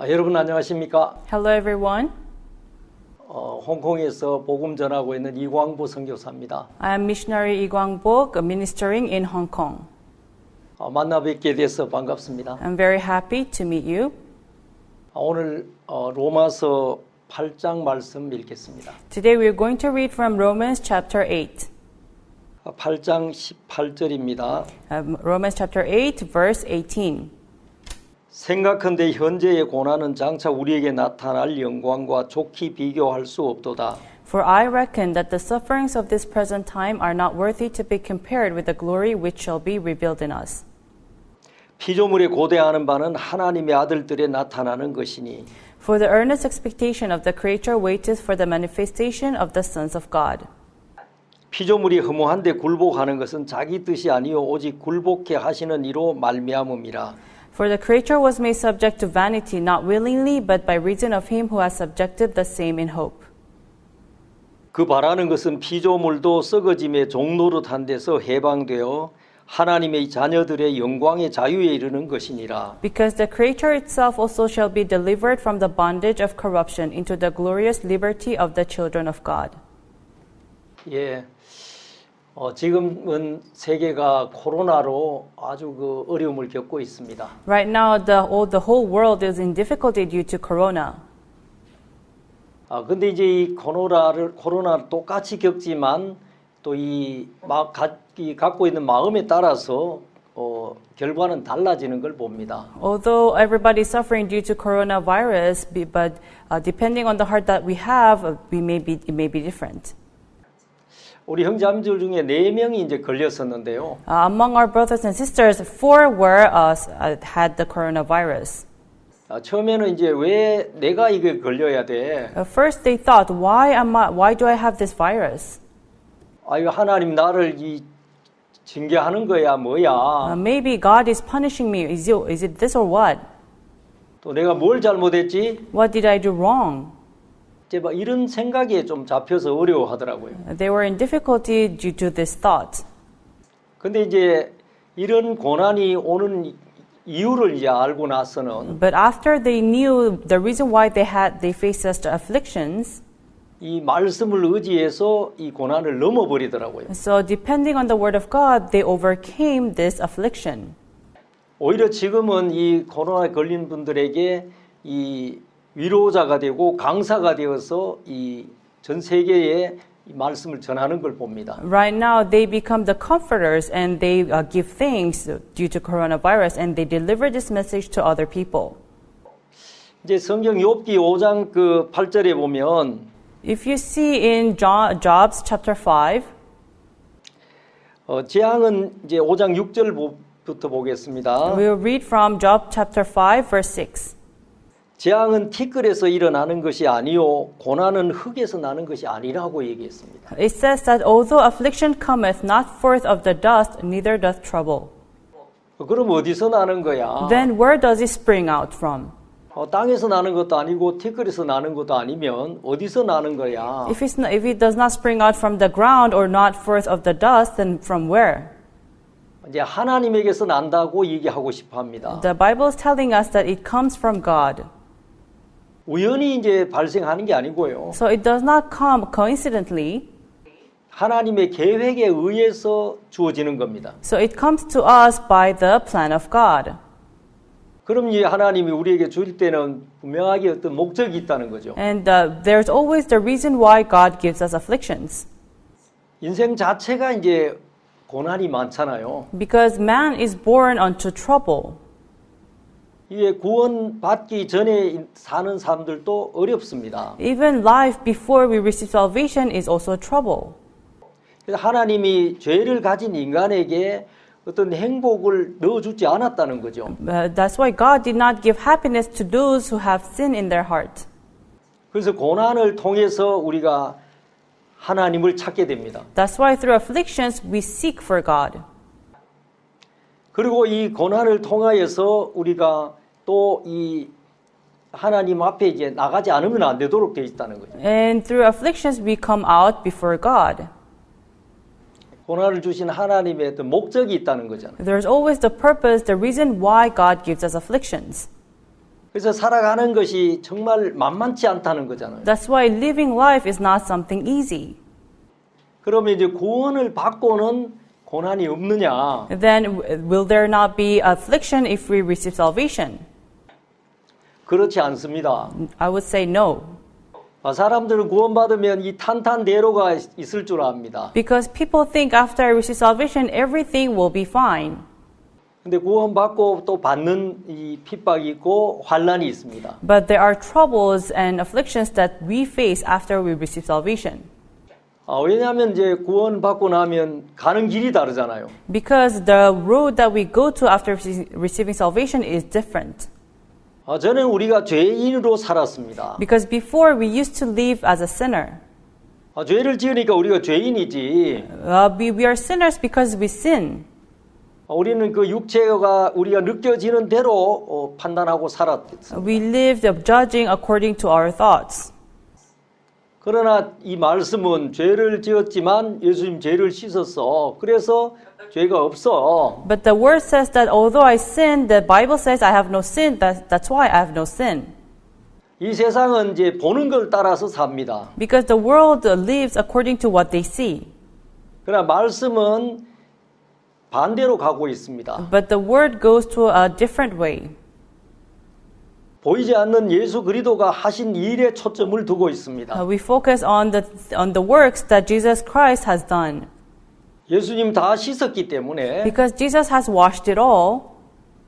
여러분 안녕하십니까? Hello everyone. 홍콩에서 복음 전하고 있는 이광보 선교사입니다. I am missionary Lee Kwang-bok, ministering in Hong Kong. 만나 뵙게 돼서 반갑습니다. I'm very happy to meet you. 오늘 로마서 8장 말씀 읽겠습니다. Today we are going to read from Romans chapter 8. 8장 18절입니다. Romans chapter 8 verse 18. 생각한데 현재의 고난은 장차 우리에게 나타날 영광과 좋게 비교할 수 없도다. For I reckon that the sufferings of this present time are not worthy to be compared with the glory which shall be revealed in us. 피조물에 고대하는 바는 하나님의 아들들에 나타나는 것이니 For the earnest expectation of the Creator waiteth for the manifestation of the sons of God. 피조물이 허무한데 굴복하는 것은 자기 뜻이 아니요 오직 굴복해 하시는 이로 말미암음이라. For the Creator was made subject to vanity, not willingly, but by reason of him who has subjected the same in hope. 그 바라는 것은 피조물도 썩어짐의 종노릇한 데서 해방되어 하나님의 자녀들의 영광의 자유에 이르는 것이니라. Because the Creator itself also shall be delivered from the bondage of corruption into the glorious liberty of the children of God. 예, 지금은 세계가 코로나로 아주 어려움을 겪고 있습니다. Right now, the whole world is in difficulty due to corona. 근데 이제 이 코로나를 똑같이 겪지만 또 이 갖고 있는 마음에 따라서 결과는 달라지는 걸 봅니다. Although everybody is suffering due to coronavirus, but depending on the heart that we have, it may be different. 우리 형제자매들 중에 4명이 이제 걸렸었는데요. Among our brothers and sisters, 4 had the coronavirus. 처음에는 이제 왜 내가 이게 걸려야 돼? At first, they thought, why do I have this virus? 아유 하나님 나를 징계하는 거야 뭐야? Maybe God is punishing me. Is it this or what? 또 내가 뭘 잘못했지? What did I do wrong? 이제 막 이런 생각에 좀 잡혀서 어려워하더라고요. They were in difficulty due to this thought. 근데 이제 이런 고난이 오는 이유를 이제 알고 나서는 But after they knew the reason why they faced such afflictions, 이 말씀을 의지해서 이 고난을 넘어버리더라고요. so depending on the word of God, they overcame this affliction. 오히려 지금은 이 코로나에 걸린 분들에게 이 위로자가 되고 강사가 되어서 이 전 세계에 이 말씀을 전하는 걸 봅니다. Right now, they become the comforters and they give thanks due to coronavirus and they deliver this message to other people. 이제 성경 욥기 5장 8절에 보면 If you see in Job's chapter 5, 재앙은 이제 5장 6절부터 보겠습니다. we'll read from Job chapter 5 verse 6. 재앙은 티끌에서 일어나는 것이 아니요 고난은 흙에서 나는 것이 아니라고 얘기했습니다. It says that although affliction cometh not forth of the dust, neither doth trouble. 그럼 어디서 나는 거야? Then where does it spring out from? 땅에서 나는 것도 아니고 티끌에서 나는 것도 아니면 어디서 나는 거야? If it does not spring out from the ground or not forth of the dust, then from where? 이제 하나님에게서 난다고 얘기하고 싶어 합니다. The Bible is telling us that it comes from God. 우연히 이제 발생하는 게 아니고요. So it does not come coincidentally. 하나님의 계획에 의해서 주어지는 겁니다. So it comes to us by the plan of God. 그럼 이 하나님이 우리에게 줄 때는 분명하게 어떤 목적이 있다는 거죠. And there's always the reason why God gives us afflictions. 인생 자체가 이제 고난이 많잖아요. Because man is born unto trouble. 이게 구원받기 전에 사는 사람들도 어렵습니다. Even life before we receive salvation is also trouble. 그래서 하나님이 죄를 가진 인간에게 어떤 행복을 넣어주지 않았다는 거죠. That's why God did not give happiness to those who have sin in their heart. 그래서 고난을 통해서 우리가 하나님을 찾게 됩니다. That's why through afflictions we seek for God. 그리고 이 고난을 통하여서 우리가 또 이 하나님 앞에 이제 나가지 않으면 안 되도록 되어 있다는 거죠. And through afflictions we come out before God. 고난을 주신 하나님의 어떤 목적이 있다는 거잖아요. There's always the purpose, the reason why God gives us afflictions. 그래서 살아가는 것이 정말 만만치 않다는 거잖아요. That's why living life is not something easy. 그러면 이제 구원을 받고는 고난이 없느냐? Then will there not be affliction if we receive salvation? 그렇지 않습니다. I would say no. 사람들은 구원받으면 이 탄탄대로가 있을 줄 압니다. Because people think after I receive salvation, everything will be fine. 근데 구원받고 또 받는 이 핍박이 있고 환난이 있습니다. But there are troubles and afflictions that we face after we receive salvation. 왜냐하면 이제 구원받고 나면 가는 길이 다르잖아요. Because the road that we go to after receiving salvation is different. 저는 우리가 죄인으로 살았습니다. Because before we used to live as a sinner. 죄를 지으니까 우리가 죄인이지. We are sinners because we sin. 우리는 그 육체가 우리가 느껴지는 대로 판단하고 살았습니다. We lived judging according to our thoughts. 그러나 이 말씀은 죄를 지었지만 예수님 죄를 씻었어. 그래서 죄가 없어. But the word says that although I sinned, the Bible says I have no sin. That's why I have no sin. 이 세상은 이제 보는 걸 따라서 삽니다. Because the world lives according to what they see. 그러나 말씀은 반대로 가고 있습니다. But the word goes to a different way. 보이지 않는 예수 그리스도가 하신 일에 초점을 두고 있습니다. We focus on the works that Jesus Christ has done. 예수님 다 씻었기 때문에 Because Jesus has washed it all,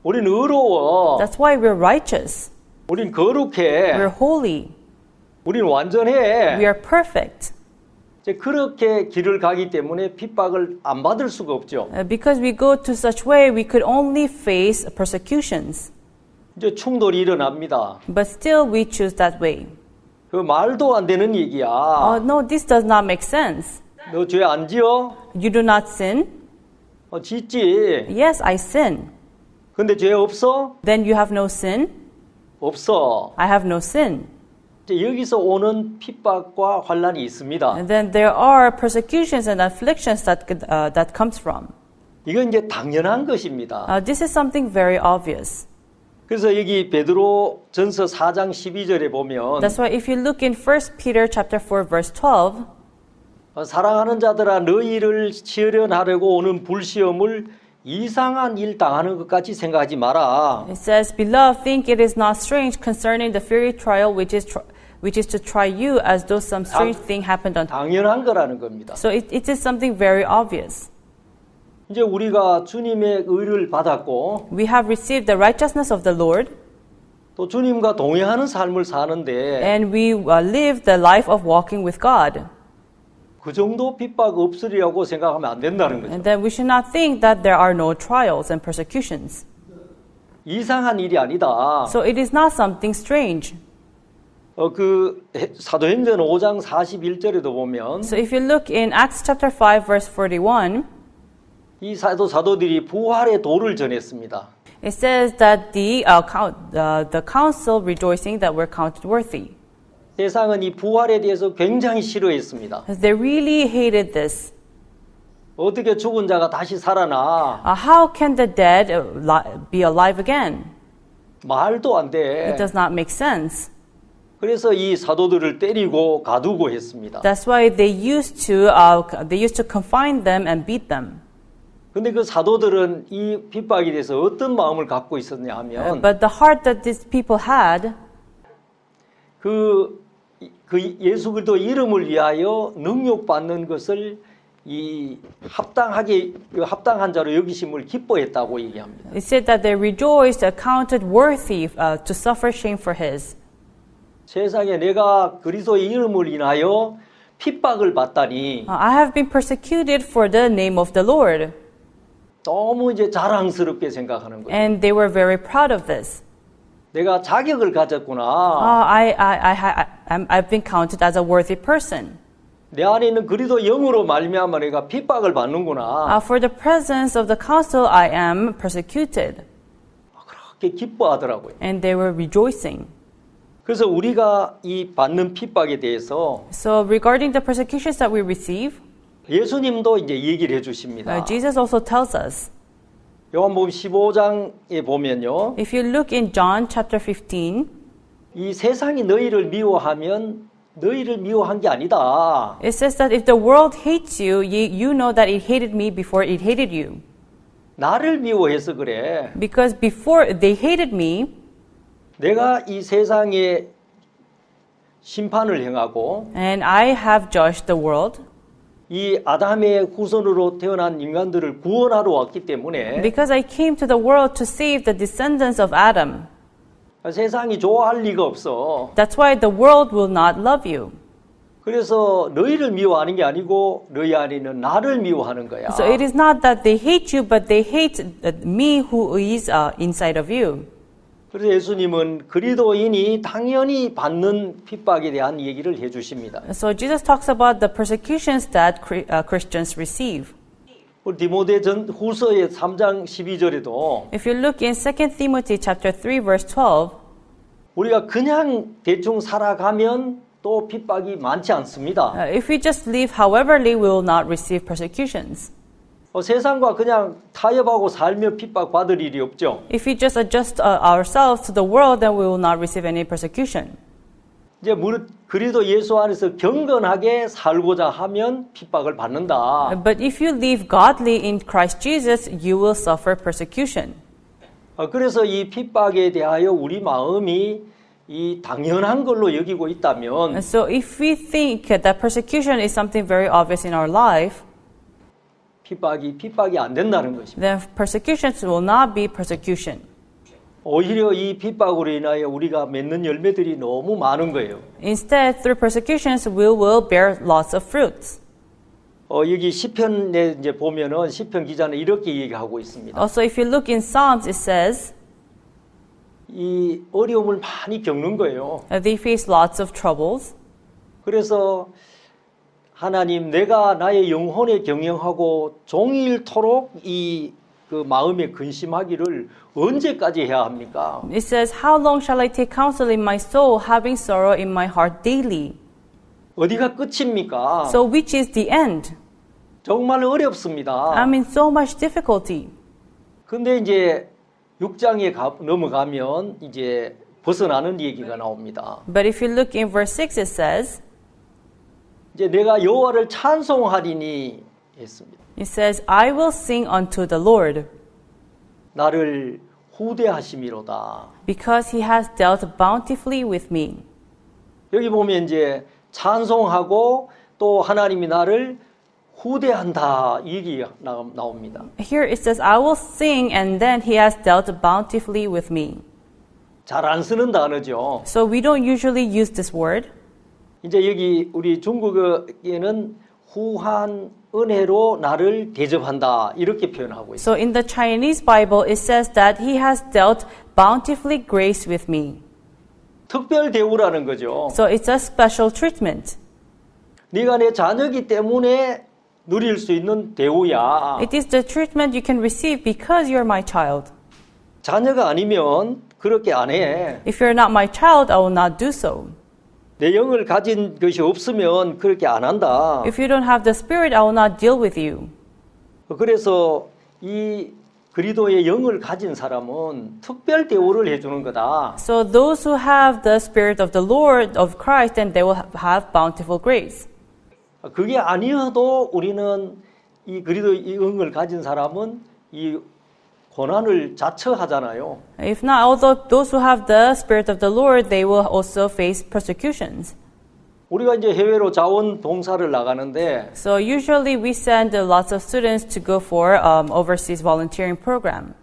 우린 의로워. that's why we're righteous. 우린 거룩해. We're holy. 우린 완전해. We are perfect. 이제 그렇게 길을 가기 때문에 핍박을 안 받을 수가 없죠. Because we go to such way, we could only face persecutions. 이제 충돌이 일어납니다. But still, we choose that way. 그 말도 안 되는 얘기야. No, this does not make sense. 너 죄 안 지어? You do not sin? 짓지. Yes, I sin. 근데 죄 없어? Then you have no sin? 없어. I have no sin. 이제 여기서 오는 핍박과 환난이 있습니다. And then there are persecutions and afflictions that comes from. 이건 이제 당연한 것입니다. This is something very obvious. 그래서 여기 베드로 전서 4장 12절에 보면 That's why if you look in 1 Peter chapter 4 verse 12, 사랑하는 자들아 너희를 시련하려고 오는 불시험을 이상한 일 당하는 것까지 생각하지 마라. it says, Beloved, think it is not strange concerning the fiery trial which is to try you as though some strange thing happened unto you. 당연한 거라는 겁니다. So it is something very obvious. 이제 우리가 주님의 의를 받았고 We have received the righteousness of the Lord, 또 주님과 동행하는 삶을 사는데 and we live the life of walking with God. 그 정도 핍박 없으리라고 생각하면 안 된다는 거죠. And then we should not think that there are no trials and persecutions. 이상한 일이 아니다. So it is not something strange. 그 사도행전 5장 41절에도 보면 So if you look in Acts chapter 5 verse 41, 이 사도들이 부활의 도를 전했습니다. it says that the council rejoicing that we're counted worthy. 세상은 이 부활에 대해서 굉장히 싫어했습니다. They really hated this. 어떻게 죽은 자가 다시 살아나? How can the dead be alive again? 말도 안 It 돼. does not make sense. 그래서 이 사도들을 때리고 가두고 했습니다. That's why they used to confine them and beat them. 근데 그 사도들은 이 핍박에 대해서 어떤 마음을 갖고 있었냐 하면 But the heart that these people had, 그 예수 그리스도 이름을 위하여 능욕받는 것을 이 합당한 자로 여기심을 기뻐했다고 얘기합니다. it said that they rejoiced, accounted worthy to suffer shame for his. 세상에 내가 그리스도의 이름을 인하여 핍박을 받다니 I have been persecuted for the name of the Lord. 너무 이제 자랑스럽게 생각하는 거예요. And they were very proud of this. 내가 자격을 가졌구나. I've been counted as a worthy person. 내 안에 있는 그리스도 영으로 말미암아 내가 핍박을 받는구나. For the presence of the council, I am persecuted. 그렇게 기뻐하더라고요. And they were rejoicing. 그래서 우리가 이 받는 핍박에 대해서 So regarding the persecutions that we receive, 예수님도 이제 얘기를 해주십니다. Jesus also tells us 요한복음 15장에 보면요. If you look in John chapter 15, 이 세상이 너희를 미워하면 너희를 미워한 게 아니다. it says that if the world hates you, you know that it hated me before it hated you. 나를 미워해서 그래. Because before they hated me, 내가 이 세상에 심판을 행하고 and I have judged the world, 이 아담의 후손으로 태어난 인간들을 구원하러 왔기 때문에 because I came to the world to save the descendants of Adam. 세상이 좋아할 리가 없어. That's why the world will not love you. 그래서 너희를 미워하는 게 아니고 너희 안에는 나를 미워하는 거야. So it is not that they hate you, but they hate me who is inside of you. 그래서 예수님은 그리스도인이 당연히 받는 핍박에 대한 얘기를 해주십니다. So Jesus talks about the persecutions that Christians receive. 우리 디모데 전 후서의 3장 12절에도 If you look in 2 Timothy chapter 3 verse 12, 우리가 그냥 대충 살아가면 또 핍박이 많지 않습니다. if we just live howeverly, we will not receive persecutions. 세상과 그냥 타협하고 살며 핍박 받을 일이 없죠. If we just adjust ourselves to the world, then we will not receive any persecution. 이제 무릇 그리스도 예수 안에서 경건하게 살고자 하면 핍박을 받는다. But if you live godly in Christ Jesus, you will suffer persecution. 그래서 이 핍박에 대하여 우리 마음이 이 당연한 걸로 여기고 있다면 And so if we think that persecution is something very obvious in our life, 핍박이 안 된다는 것입니다. then persecutions will not be persecution. 오히려 이 핍박으로 인하여 우리가 맺는 열매들이 너무 많은 거예요. Instead, through persecutions, we will bear lots of fruits. 여기 시편에 이제 보면은 시편 기자는 이렇게 얘기하고 있습니다. Also, if you look in Psalms, it says 이 어려움을 많이 겪는 거예요. they face lots of troubles. 그래서 하나님, 내가 나의 영혼에 경영하고 종일토록 이 그 마음에 근심하기를 언제까지 해야 합니까? It says, "How long shall I take counsel in my soul, having sorrow in my heart daily?" 어디가 끝입니까? So, which is the end? 정말 어렵습니다. I'm in so much difficulty. 근데 이제 6장에 넘어가면 이제 벗어나는 얘기가 나옵니다. But if you look in verse 6, it says, 이제 내가 여호와를 찬송하리니 했습니다. it says, "I will sing unto the Lord, 나를 후대하심이로다. because he has dealt bountifully with me." 여기 보면 이제 찬송하고 또 하나님이 나를 후대한다 이 얘기가 나옵니다. Here it says, "I will sing," and then he has dealt bountifully with me. 잘 안 쓰는 단어죠. So we don't usually use this word. 이제 여기 우리 중국어에는 후한 은혜로 나를 대접한다 이렇게 표현하고 있습니다. So in the Chinese Bible, it says that he has dealt bountifully grace with me. 특별 대우라는 거죠. So it's a special treatment. 네가 내 자녀이기 때문에 누릴 수 있는 대우야. It is the treatment you can receive because you're my child. 자녀가 아니면 그렇게 안 해. If you're not my child, I will not do so. 내 영을 가진 것이 없으면 그렇게 안 한다. If you don't have the Spirit, I will not deal with you. 그래서 이 그리스도의 영을 가진 사람은 특별 대우를 해주는 거다. So those who have the Spirit of the Lord, of Christ, then they will have bountiful grace. 그게 아니어도 우리는 이 그리스도의 영을 가진 사람은 이 고난을 자처하잖아요. If not, although those who have the Spirit of the Lord, they will also face persecutions. 우리가 이제 해외로 자원 봉사를 나가는데 So usually we send lots of students to go for overseas volunteering program.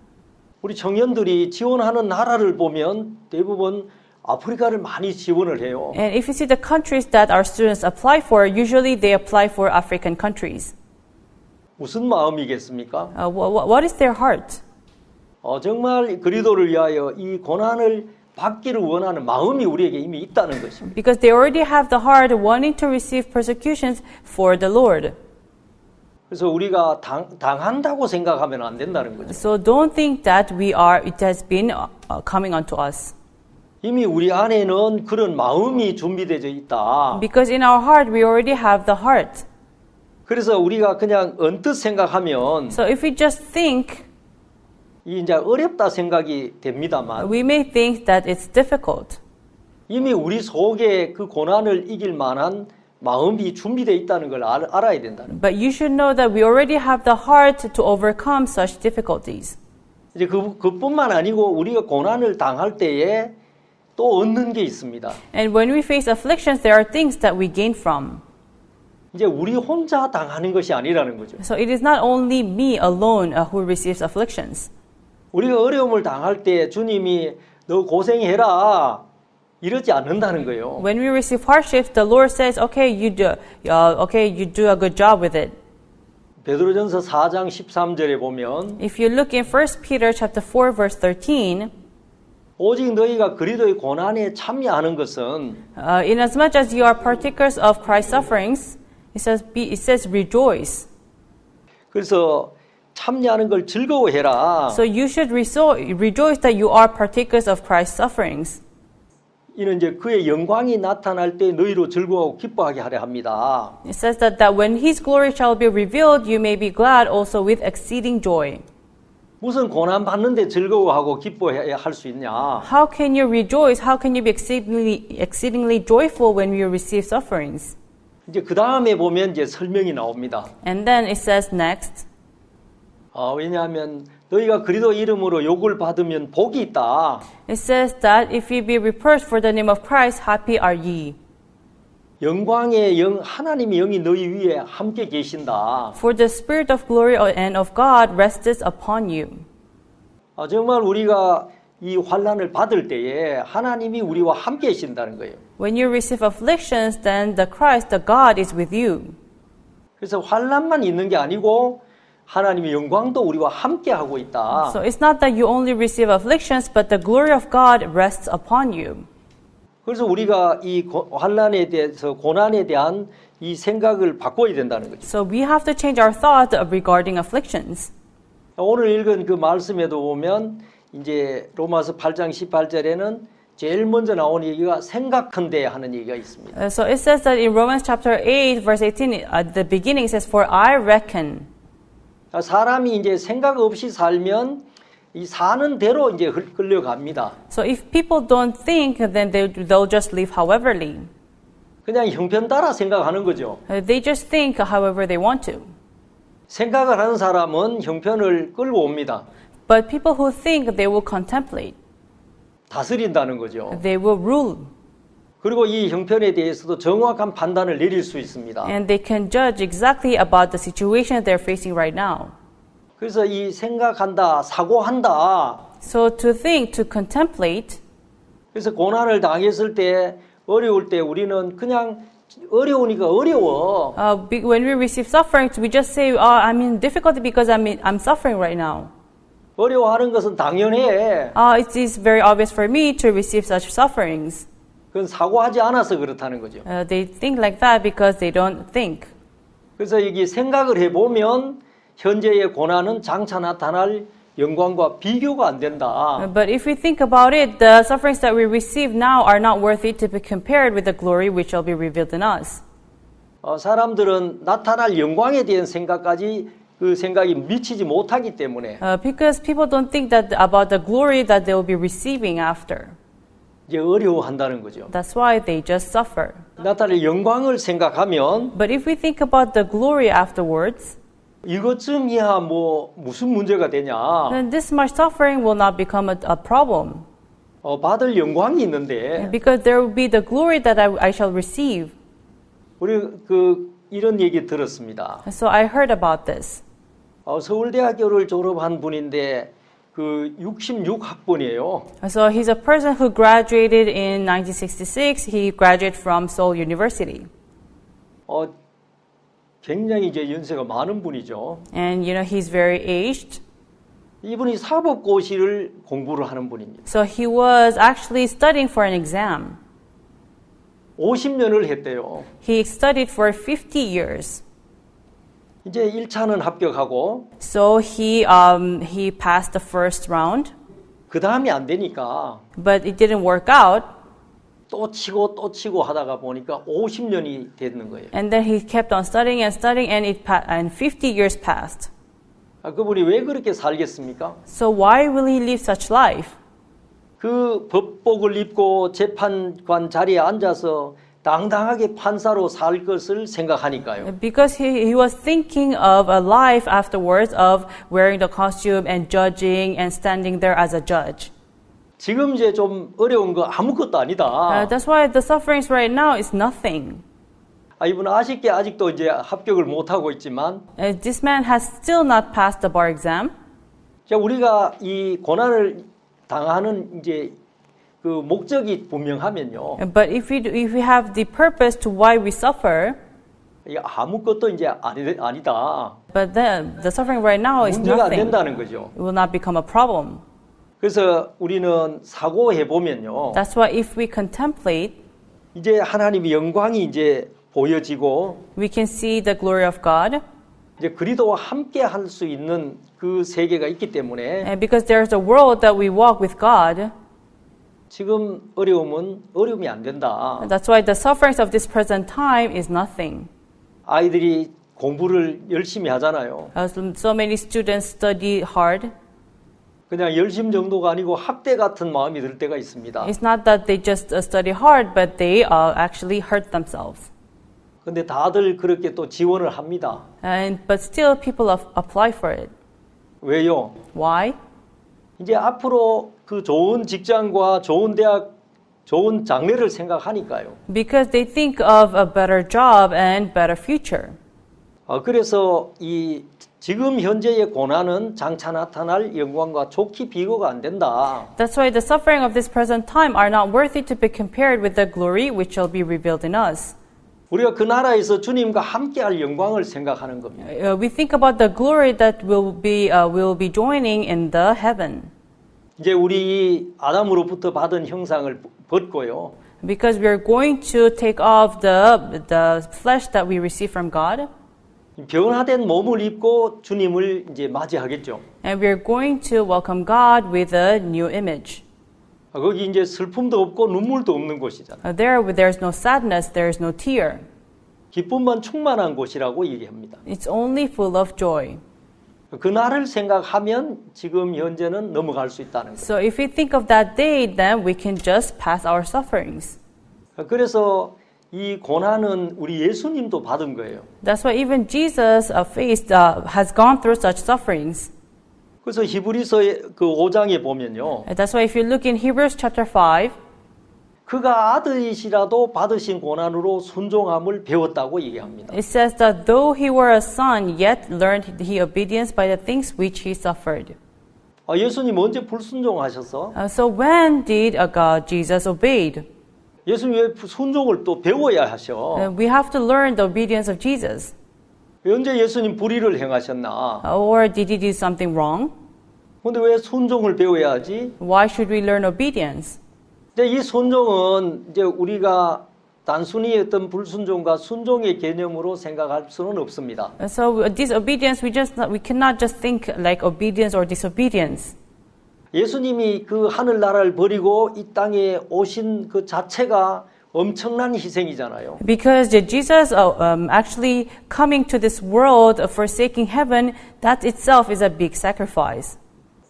우리 청년들이 지원하는 나라를 보면 대부분 아프리카를 많이 지원을 해요. And if you see the countries that our students apply for, usually they apply for African countries. 무슨 마음이겠습니까? What is their heart? 정말 그리스도를 위하여 이 고난을 받기를 원하는 마음이 우리에게 이미 있다는 것입니다. Because they already have the heart wanting to receive persecutions for the Lord. 그래서 우리가 당한다고 생각하면 안 된다는 거죠. So don't think that it has been coming onto us. 이미 우리 안에는 그런 마음이 준비되어 있다. Because in our heart, we already have the heart. 그래서 우리가 그냥 언뜻 생각하면 So if we just think, 이 이제 어렵다 생각이 됩니다만 We may think that it's difficult, 이미 우리 속에 그 고난을 이길 만한 마음이 준비되어 있다는 걸 알아야 된다는. but you should know that we already have the heart to overcome such difficulties. 이제 그뿐만 아니고 우리가 고난을 당할 때에 또 얻는 게 있습니다. And when we face afflictions, there are things that we gain from. 이제 우리 혼자 당하는 것이 아니라는 거죠. So it is not only me alone who receives afflictions. 우리가 어려움을 당할 때 주님이 너 고생해라 이러지 않는다는 거예요. When we receive hardships, the Lord says, "Okay, you do a good job with it." 베드로전서 4장 13절에 보면 If you look in 1 Peter chapter 4 verse 13, 오직 너희가 그리스도의 고난에 참여하는 것은 inasmuch as you are partakers of Christ's sufferings, it says rejoice. 그래서 참여하는 걸 즐거워해라. So you should rejoice that you are partakers of Christ's sufferings. 이는 이제 그의 영광이 나타날 때 너희로 즐거워하고 기뻐하게 하려 합니다. It says that when His glory shall be revealed, you may be glad also with exceeding joy. 무슨 고난 받는데 즐거워하고 기뻐해야 할 수 있냐? How can you rejoice? How can you be exceedingly joyful when you receive sufferings? 이제 그 다음에 보면 이제 설명이 나옵니다. And then it says next, 왜냐하면 너희가 그리스도 이름으로 욕을 받으면 복이 있다. it says that if you be reproached for the name of Christ, happy are ye. 영광의 영 하나님의 영이 너희 위에 함께 계신다. For the Spirit of glory and of God resteth upon you. 정말 우리가 이 환난을 받을 때에 하나님이 우리와 함께 계신다는 거예요. When you receive afflictions, then the Christ, the God, is with you. 그래서 환난만 있는 게 아니고 하나님의 영광도 우리와 함께 하고 있다. So it's not that you only receive afflictions, but the glory of God rests upon you. 그래서 우리가 이 환난에 대해서 고난에 대한 이 생각을 바꿔야 된다는 거죠. So we have to change our thought regarding afflictions. 오늘 읽은 그 말씀에도 보면 이제 로마서 8장 18절에는 제일 먼저 나온 얘기가 생각한대 하는 얘기가 있습니다. So it says that in Romans chapter 8 verse 18 at the beginning it says for I reckon. 사람이 이제 생각 없이 살면 이 사는 대로 이제 끌려갑니다. So if people don't think, then they'll just live howeverly. 그냥 형편 따라 생각하는 거죠. They just think however they want to. 생각을 하는 사람은 형편을 끌고 옵니다. But people who think, they will contemplate. 다스린다는 거죠. They will rule. 그리고 이 형편에 대해서도 정확한 판단을 내릴 수 있습니다. And they can judge exactly about the situation they're facing right now. 그래서 이 생각한다, 사고한다. So to think, to contemplate. 그래서 고난을 당했을 때, 어려울 때 우리는 그냥 어려우니까 어려워. When we receive sufferings, we just say, I'm in difficulty because I'm suffering right now. 어려워하는 것은 당연해. It is very obvious for me to receive such sufferings. 그건 사고하지 않아서 그렇다는 거죠. They think like that because they don't think. 그래서 여기 생각을 해보면 현재의 고난은 장차 나타날 영광과 비교가 안 된다. But if we think about it, the sufferings that we receive now are not worthy to be compared with the glory which shall be revealed in us. 사람들은 나타날 영광에 대한 생각까지 그 생각이 미치지 못하기 때문에 Because people don't think that about the glory that they will be receiving after. 이제 어려워한다는 거죠. That's why they just suffer. 나타날 영광을 생각하면 But if we think about the glory afterwards, 이것쯤이야 뭐 무슨 문제가 되냐? then this much suffering will not become a problem. 받을 영광이 있는데 Because there will be the glory that I shall receive. 우리 이런 얘기 들었습니다. So I heard about this. 서울대학교를 졸업한 분인데 그 66학번이에요. So he's a person who graduated in 1966. He graduated from Seoul University. 굉장히 이제 연세가 많은 분이죠. And he's very aged. 이분이 사법고시를 공부를 하는 분입니다. So he was actually studying for an exam. 50년을 했대요. He studied for 50 years. 이제 1차는 합격하고 So he passed the first round. 그 다음이 안 되니까 But it didn't work out. 또 치고 하다가 보니까 50년이 됐는 거예요. And then he kept on studying and 50 years passed. 그분이 왜 그렇게 살겠습니까? So why will he live such life? 그 법복을 입고 재판관 자리에 앉아서 당당하게 판사로 살 것을 생각하니까요. Because he was thinking of a life afterwards of wearing the costume and judging and standing there as a judge. 지금 이제 좀 어려운 거 아무것도 아니다. That's why the sufferings right now is nothing. 이분 아쉽게 아직도 이제 합격을 못 하고 있지만, This man has still not passed the bar exam. 자, 우리가 이 고난을 당하는 이제 그 목적이 분명하면요, But if we have the purpose to why we suffer, 이게 아무것도 이제 아니다. but then the suffering right now is 문제가 안 nothing. 된다는 거죠. It will not become a problem. 그래서 우리는 사고해 보면요, That's why if we contemplate, 이제 하나님의 영광이 이제 보여지고 we can see the glory of God. 이제 그리스도와 함께 할 수 있는 그 세계가 있기 때문에 And because there's a world that we walk with God, 지금 어려움이 안 된다. that's why the sufferings of this present time is nothing. 아이들이 공부를 열심히 하잖아요. So many students study hard. 그냥 열심 정도가 아니고 학대 같은 마음이 들 때가 있습니다. It's not that they just study hard, but they actually hurt themselves. 근데 다들 그렇게 또 지원을 합니다. But still people apply for it. 왜요? Why? 이제 앞으로 그 좋은 직장과 좋은 대학, 좋은 장래를 생각하니까요. Because they think of a better job and better future. 그래서 이 지금 현재의 고난은 장차 나타날 영광과 좋게 비교가 안 된다. That's why the suffering of this present time are not worthy to be compared with the glory which shall be revealed in us. 우리가 그 나라에서 주님과 함께할 영광을 생각하는 겁니다. We think about the glory that will be joining in the heaven. 이제 우리 아담으로부터 받은 형상을 벗고요. Because we are going to take off the flesh that we receive from God. 변화된 몸을 입고 주님을 이제 맞이하겠죠. And we are going to welcome God with a new image. 거기 이제 슬픔도 없고 눈물도 없는 곳이잖아요. There's no sadness, there is no tear. 기쁨만 충만한 곳이라고 얘기합니다. It's only full of joy. 그날을 생각하면 지금 현재는 넘어갈 수 있다는 거예요. So if we think of that day, then we can just pass our sufferings. 그래서 이 고난은 우리 예수님도 받은 거예요. That's why even Jesus has gone through such sufferings. 그래서 히브리서의 그 5장에 보면요. And that's why if you look in Hebrews chapter 5, 그가 아들이시라도 받으신 고난으로 순종함을 배웠다고 얘기합니다. it says that though he were a son, yet learned he obedience by the things which he suffered. 예수님 언제 불순종하셨어? So when did Jesus obeyed? 예수님 왜 순종을 또 배워야 하셔? We have to learn the obedience of Jesus. 언제 예수님 불의를 행하셨나? Or did he do something wrong? 근데 왜 순종을 배워야 하지? Why should we learn obedience? 근데 이 순종은 이제 우리가 단순히 어떤 불순종과 순종의 개념으로 생각할 수는 없습니다. So disobedience, we cannot just think like obedience or disobedience. 예수님이 그 하늘나라를 버리고 이 땅에 오신 그 자체가 엄청난 희생이잖아요. Because Jesus actually coming to this world, forsaking heaven, that itself is a big sacrifice.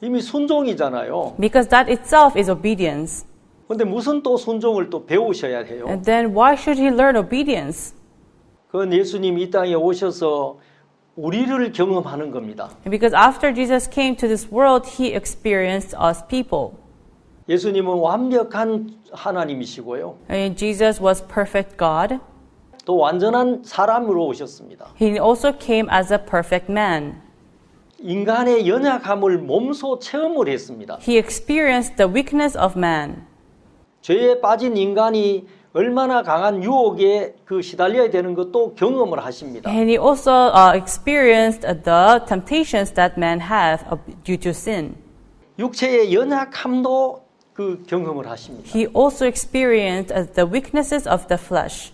이미 순종이잖아요. Because that itself is obedience. 근데 무슨 또 순종을 또 배우셔야 해요? And then why should he learn obedience? 그건 예수님이 이 땅에 오셔서 우리를 경험하는 겁니다. Because after Jesus came to this world, he experienced us people. 예수님은 완벽한 하나님이시고요. And Jesus was perfect God. 또 완전한 사람으로 오셨습니다. He also came as a perfect man. 인간의 연약함을 몸소 체험을 했습니다. He experienced the weakness of man. 죄에 빠진 인간이 얼마나 강한 유혹에 시달려야 되는 것도 경험을 하십니다. And he also experienced the temptations that man has due to sin. 육체의 연약함도 경험을 하십니다. He also experienced the weaknesses of the flesh.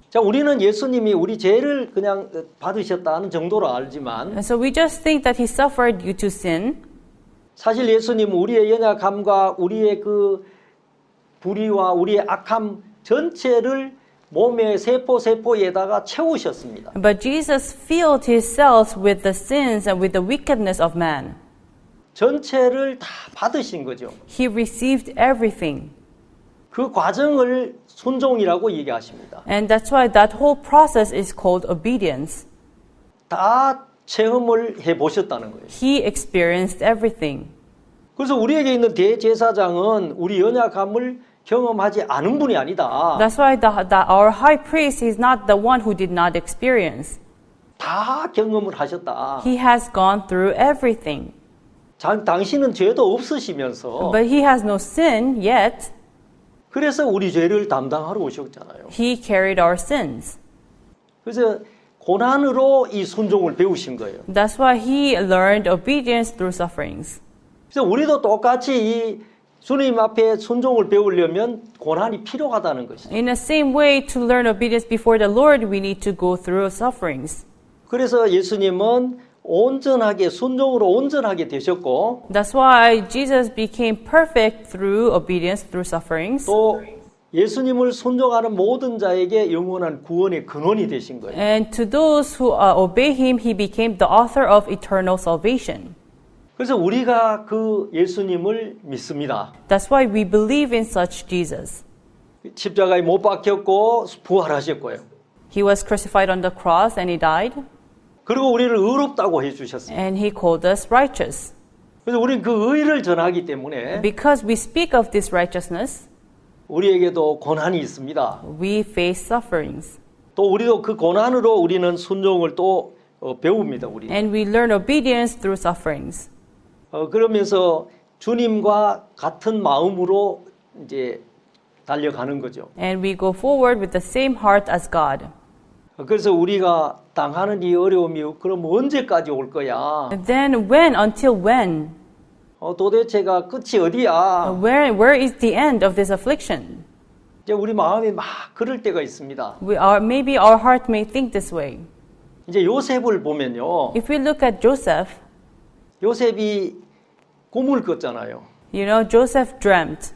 자, 우리는 예수님이 우리 죄를 그냥 받으셨다는 정도로 알지만 And so we just think that he suffered due to sin. 사실 예수님은 우리의 연약함과 우리의 불의와 우리의 악함 전체를 몸의 세포에다가 채우셨습니다. But Jesus filled his cells with the sins and with the wickedness of man. 전체를 다 받으신 거죠. He received everything. 그 과정을 순종이라고 얘기하십니다. And that's why that whole process is called obedience. 다 체험을 해보셨다는 거예요. He experienced everything. 그래서 우리에게 있는 대제사장은 우리 연약함을 경험하지 않은 분이 아니다. That's why our high priest is not the one who did not experience. 다 경험을 하셨다. He has gone through everything. 당신은 죄도 없으시면서 But he has no sin yet. 그래서 우리 죄를 담당하러 오셨잖아요. He carried our sins. 그래서 고난으로 이 순종을 배우신 거예요. That's why he learned obedience through sufferings. 그래서 우리도 똑같이 이 주님 앞에 순종을 배우려면 고난이 필요하다는 것이죠. In the same way, to learn obedience before the Lord, we need to go through sufferings. 그래서 예수님은 온전하게 순종으로 온전하게 되셨고 That's why Jesus became perfect through obedience through sufferings. 또 예수님을 순종하는 모든 자에게 영원한 구원의 근원이 되신 거예요. And to those who obey him, he became the author of eternal salvation. 그래서 우리가 그 예수님을 믿습니다. That's why we believe in such Jesus. 십자가에 못 박혔고 부활하셨고요. He was crucified on the cross and he died. 그리고 우리를 의롭다고 해주셨습니다. And he called us righteous. 그래서 우리는 그 의를 전하기 때문에 Because we speak of this righteousness, 우리에게도 고난이 있습니다. we face sufferings. 또 우리도 그 고난으로 우리는 순종을 또 배웁니다. 우리. And we learn obedience through sufferings. 그러면서 주님과 같은 마음으로 이제 달려가는 거죠. And we go forward with the same heart as God. 그래서 우리가 당하는 이 어려움이 그럼 언제까지 올 거야? And then when, until when? 도대체가 끝이 어디야? Where is the end of this affliction? 이제 우리 마음이 막 그럴 때가 있습니다. Maybe our heart may think this way. 이제 요셉을 보면요. If we look at Joseph, 요셉이 꿈을 꿨잖아요. you know, Joseph dreamt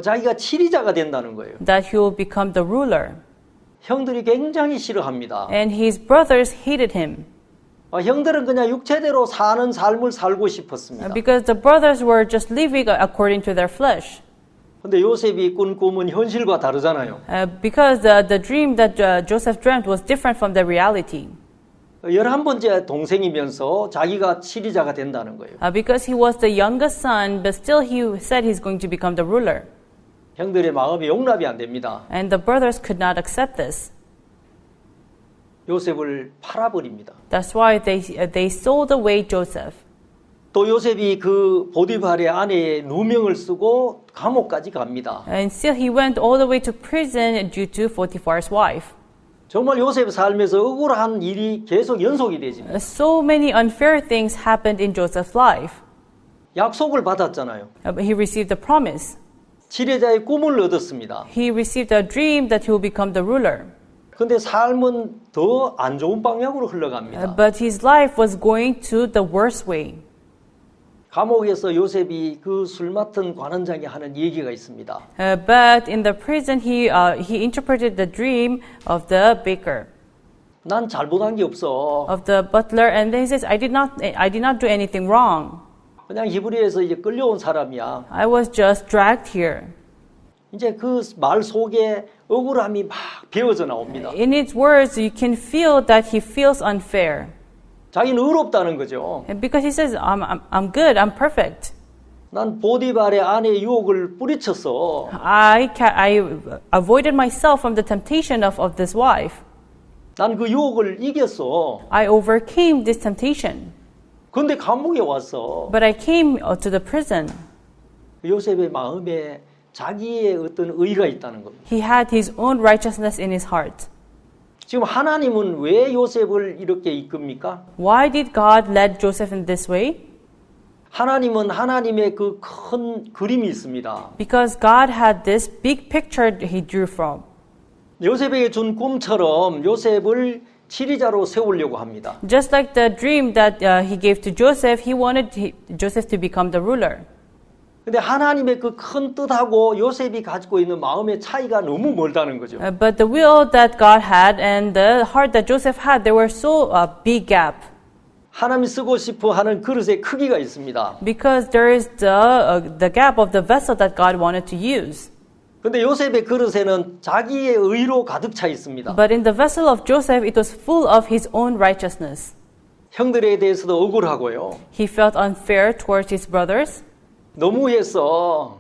자기가 치리자가 된다는 거예요. that he will become the ruler. 형들이 굉장히 싫어합니다. And his brothers hated him 형들은 그냥 육체대로 사는 삶을 살고 싶었습니다. because the brothers were just living according to their flesh. 근데 요셉이 꾼 꿈은 현실과 다르잖아요. Because the dream that Joseph dreamt was different from the reality. 11번째 동생이면서 자기가 치리자가 된다는 거예요. Because he was the youngest son, but still he said he's going to become the ruler. 형들의 마음이 용납이 안 됩니다. And the brothers could not accept this. 요셉을 팔아버립니다. That's why they sold away Joseph. 또 요셉이 그 보디발의 아내의 누명을 쓰고 감옥까지 갑니다. And still he went all the way to prison due to Potiphar's wife. 정말 요셉 삶에서 억울한 일이 계속 연속이 되지. So many unfair things happened in Joseph's life. 약속을 받았잖아요. He received a promise. 치리자의 꿈을 얻었습니다. He received a dream that he will become the ruler. 근데 삶은 더 안 좋은 방향으로 흘러갑니다. But his life was going to the worst way. 감옥에서 요셉이 그 술 맡은 관원장이 하는 얘기가 있습니다. But in the prison, he interpreted the dream of the baker, 난 잘못한 게 없어. of the butler, and then he says, I did not do anything wrong. 그냥 히브리에서 이제 끌려온 사람이야. I was just dragged here. 이제 그 말 속에 억울함이 막 배어져 나옵니다. In his words, you can feel that he feels unfair. 자기는 의롭다는 거죠. And because he says, I'm good, I'm perfect. 난 보디발의 아내의 유혹을 뿌리쳤어. I avoided myself from the temptation of this wife. 난 그 유혹을 이겼어. I overcame this temptation. 근데 감옥에 왔어. But I came to the prison. 요셉의 마음에 자기의 어떤 의가 있다는 겁니다. He had his own righteousness in his heart. 지금 하나님은 왜 요셉을 이렇게 이끕니까? Why did God lead Joseph in this way? 하나님은 하나님의 그 큰 그림이 있습니다. Because God had this big picture he drew from. 요셉에게 준 꿈처럼 요셉을 치리자로 세우려고 합니다. Just like the dream that he gave to Joseph, he wanted Joseph to become the ruler. 근데 하나님의 그 큰 뜻하고 요셉이 가지고 있는 마음의 차이가 너무 멀다는 거죠. But the will that God had and the heart that Joseph had, they were so big gap. 하나님이 쓰고 싶어 하는 그릇의 크기가 있습니다. Because there is the gap of the vessel that God wanted to use. 근데 요셉의 그릇에는 자기의 의로 가득 차 있습니다. But in the vessel of Joseph, it was full of his own righteousness. 형들에 대해서도 억울하고요. He felt unfair towards his brothers. 너무했어.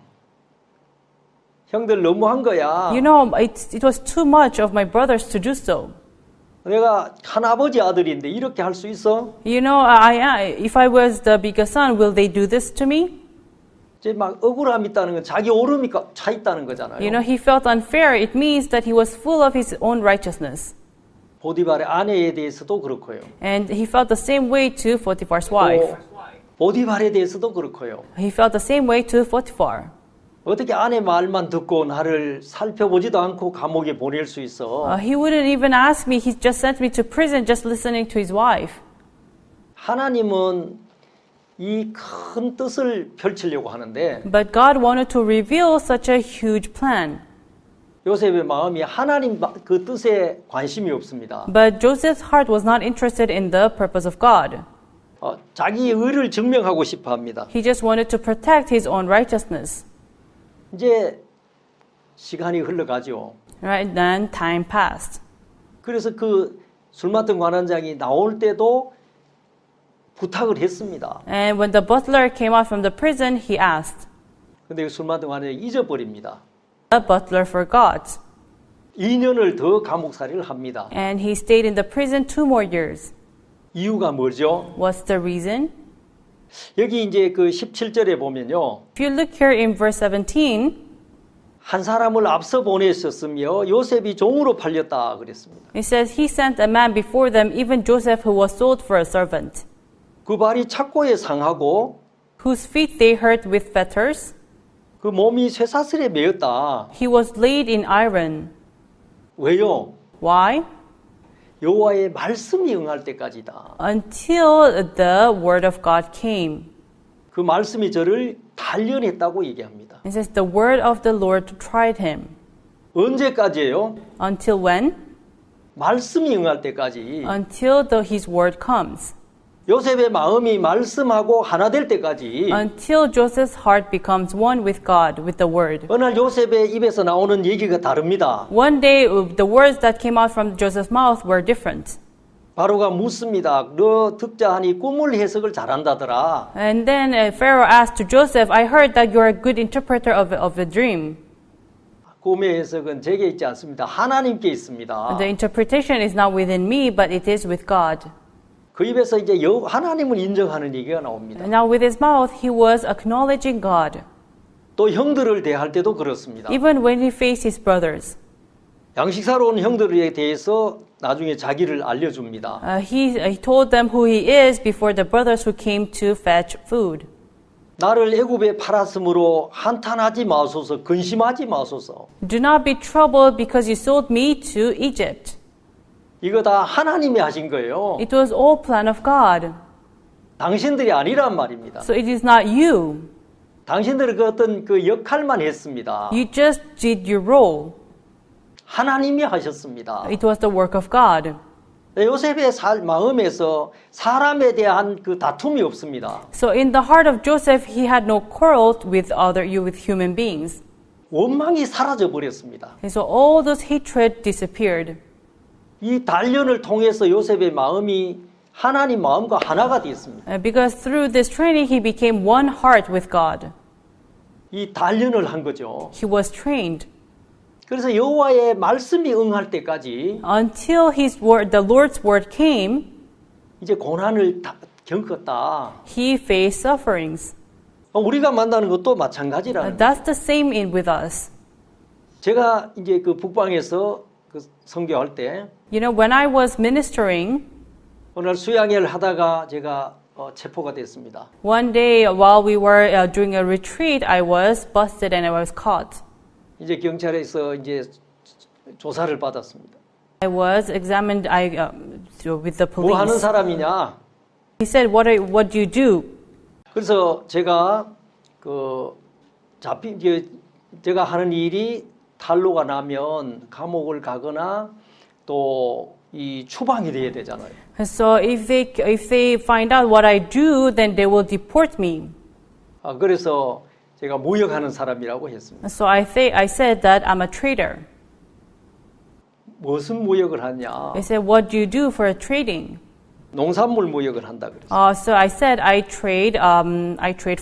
형들 너무한 거야. You know, it was too much of my brothers to do so. 내가 큰아버지 아들인데 이렇게 할 수 있어? You know, if I was the biggest son, will they do this to me? 이제 막 억울함이 있다는 건 자기 오름이 차 있다는 거잖아요. You know, he felt unfair. It means that he was full of his own righteousness. 보디발의 아내에 대해서도 그렇고요. And he felt the same way to Potiphar's wife. 보디발에 대해서도 그렇고요. He felt the same way to Potiphar. 어떻게 아내 말만 듣고 나를 살펴보지도 않고 감옥에 보낼 수 있어? He wouldn't even ask me. He just sent me to prison just listening to his wife. 하나님은 이 큰 뜻을 펼치려고 하는데 But God wanted to reveal such a huge plan. 요셉의 마음이 하나님 그 뜻에 관심이 없습니다. But Joseph's heart was not interested in the purpose of God. 자기의 의를 증명하고 싶어 합니다. He just wanted to protect his own righteousness. 이제 시간이 흘러가죠. Right? Then time passed. 그래서 그 술 맡은 관원장이 나올 때도 부탁을 했습니다. And when the butler came out from the prison, he asked. 근데 술 맡은 관원장이 잊어버립니다. The butler forgot. 2년을 더 감옥살이를 합니다. And he stayed in the prison 2 more years. 이유가 뭐죠? What's the reason? 여기 이제 그 17절에 보면요. If you look here in verse 17, 한 사람을 앞서 보내셨으며 요셉이 종으로 팔렸다 그랬습니다. it says, he sent a man before them, even Joseph, who was sold for a servant, 그 발이 착고에 상하고 whose feet they hurt with fetters. 그 몸이 쇠사슬에 매였다. He was laid in iron. 왜요? Why? 여호와의 말씀이 응할 때까지다. Until the word of God came. 그 말씀이 저를 단련했다고 얘기합니다. It says, the word of the Lord tried him. 언제까지예요? Until when? 말씀이 응할 때까지. Until his word comes. 요셉의 마음이 말씀하고 하나 될 때까지. Until Joseph's heart becomes one with God, with the word. 어느 날 요셉의 입에서 나오는 얘기가 다릅니다. One day, the words that came out from Joseph's mouth were different. 바로가 묻습니다. 너 득자하니 꿈을 해석을 잘한다더라. And then Pharaoh asked to Joseph, I heard that you're a good interpreter of a dream. 꿈의 해석은 제게 있지 않습니다. 하나님께 있습니다. The interpretation is not within me, but it is with God. 그 입에서 이제 하나님을 인정하는 얘기가 나옵니다. And now with his mouth, he was acknowledging God. 또 형들을 대할 때도 그렇습니다. Even when he faced his brothers. 양식사로 온 형들에 대해서 나중에 자기를 알려줍니다. He told them who he is before the brothers who came to fetch food. 나를 애굽에 팔았으므로 한탄하지 마소서, 근심하지 마소서. Do not be troubled because you sold me to Egypt. 이거 다 하나님이 하신 거예요. It was all plan of God. 당신들이 아니란 말입니다. So it is not you. 당신들은 그 어떤 그 역할만 했습니다. You just did your role. 하나님이 하셨습니다. It was the work of God. 요셉의 마음에서 사람에 대한 그 다툼이 없습니다. So in the heart of Joseph, he had no quarrel with human beings. 원망이 사라져 버렸습니다. And so all those hatred disappeared. 이 단련을 통해서 요셉의 마음이 하나님 마음과 하나가 되었습니다. Because through this training, he became one heart with God. 이 단련을 한 거죠. He was trained. 그래서 여호와의 말씀이 응할 때까지 Until the Lord's word came, 이제 고난을 겪었다. he faced sufferings. 우리가 만나는 것도 마찬가지라는 거예요. That's the same with us. 제가 이제 그 북방에서 그 선교할 때 You know, when I was ministering, 오늘 수양회를 하다가 제가 체포가 됐습니다. one day while we were doing a retreat, I was busted and I was caught. 이제 경찰에서 이제 조사를 받았습니다. I was examined with the 뭐 하는 police. 사람이냐? He said, what do you do? 그래서 제가 그 제가 하는 일이 탄로가 나면 감옥을 가거나 또 이 추방이 돼야 되잖아요. And so if they find out what I do, then they will deport me. 그래서 제가 모욕하는 사람이라고 했습니다. And so I said that I'm a traitor. 무슨 모욕을 하냐? They said, what do you do for trading? 농산물 모욕을 한다 그랬어요. So I said I trade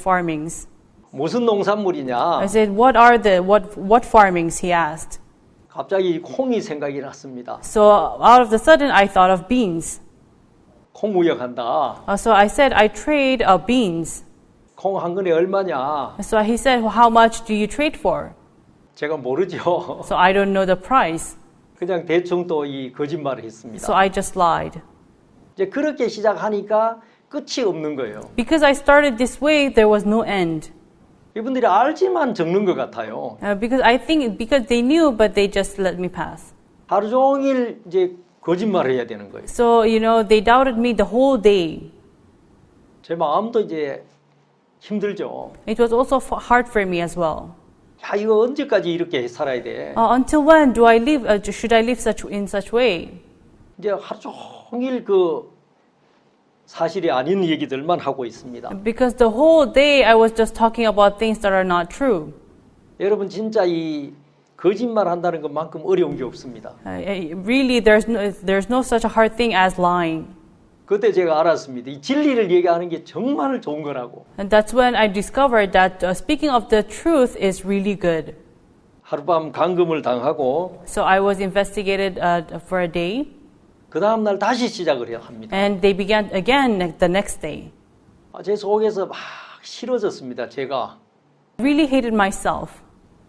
farmings. 무슨 농산물이냐? I said, what farmings? He asked. 갑자기 콩이 생각이 났습니다. So out of the sudden, I thought of beans. 콩 무역한다. So I said, I trade beans. 콩 한 근에 얼마냐? So he said, well, how much do you trade for? 제가 모르죠. So I don't know the price. 그냥 대충 또 이 거짓말을 했습니다. So I just lied. 이제 그렇게 시작하니까 끝이 없는 거예요. Because I started this way, there was no end. 이분들이 알지만 적는 것 같아요. Because I think because they knew, but they just let me pass. 하루 종일 이제 거짓말을 해야 되는 거예요. So they doubted me the whole day. 제 마음도 이제 힘들죠. It was also hard for me as well. 야, 이거 언제까지 이렇게 살아야 돼? Until when do I live? Should I live in such way? 이제 하루 종일 그 사실이 아닌 얘기들만 하고 있습니다. Because the whole day I was just talking about things that are not true. 여러분 진짜 이 거짓말 한다는 것만큼 어려운 게 없습니다. Really, there's no such a hard thing as lying. 그때 제가 알았습니다. 이 진리를 얘기하는 게 정말 좋은 거라고. And that's when I discovered that speaking of the truth is really good. 하룻밤 감금을 당하고 So I was investigated for a day. 그 다음 날 다시 시작을 해야 합니다. And they began again the next day. 제 속에서 막 싫어졌습니다. 제가 Really hated myself.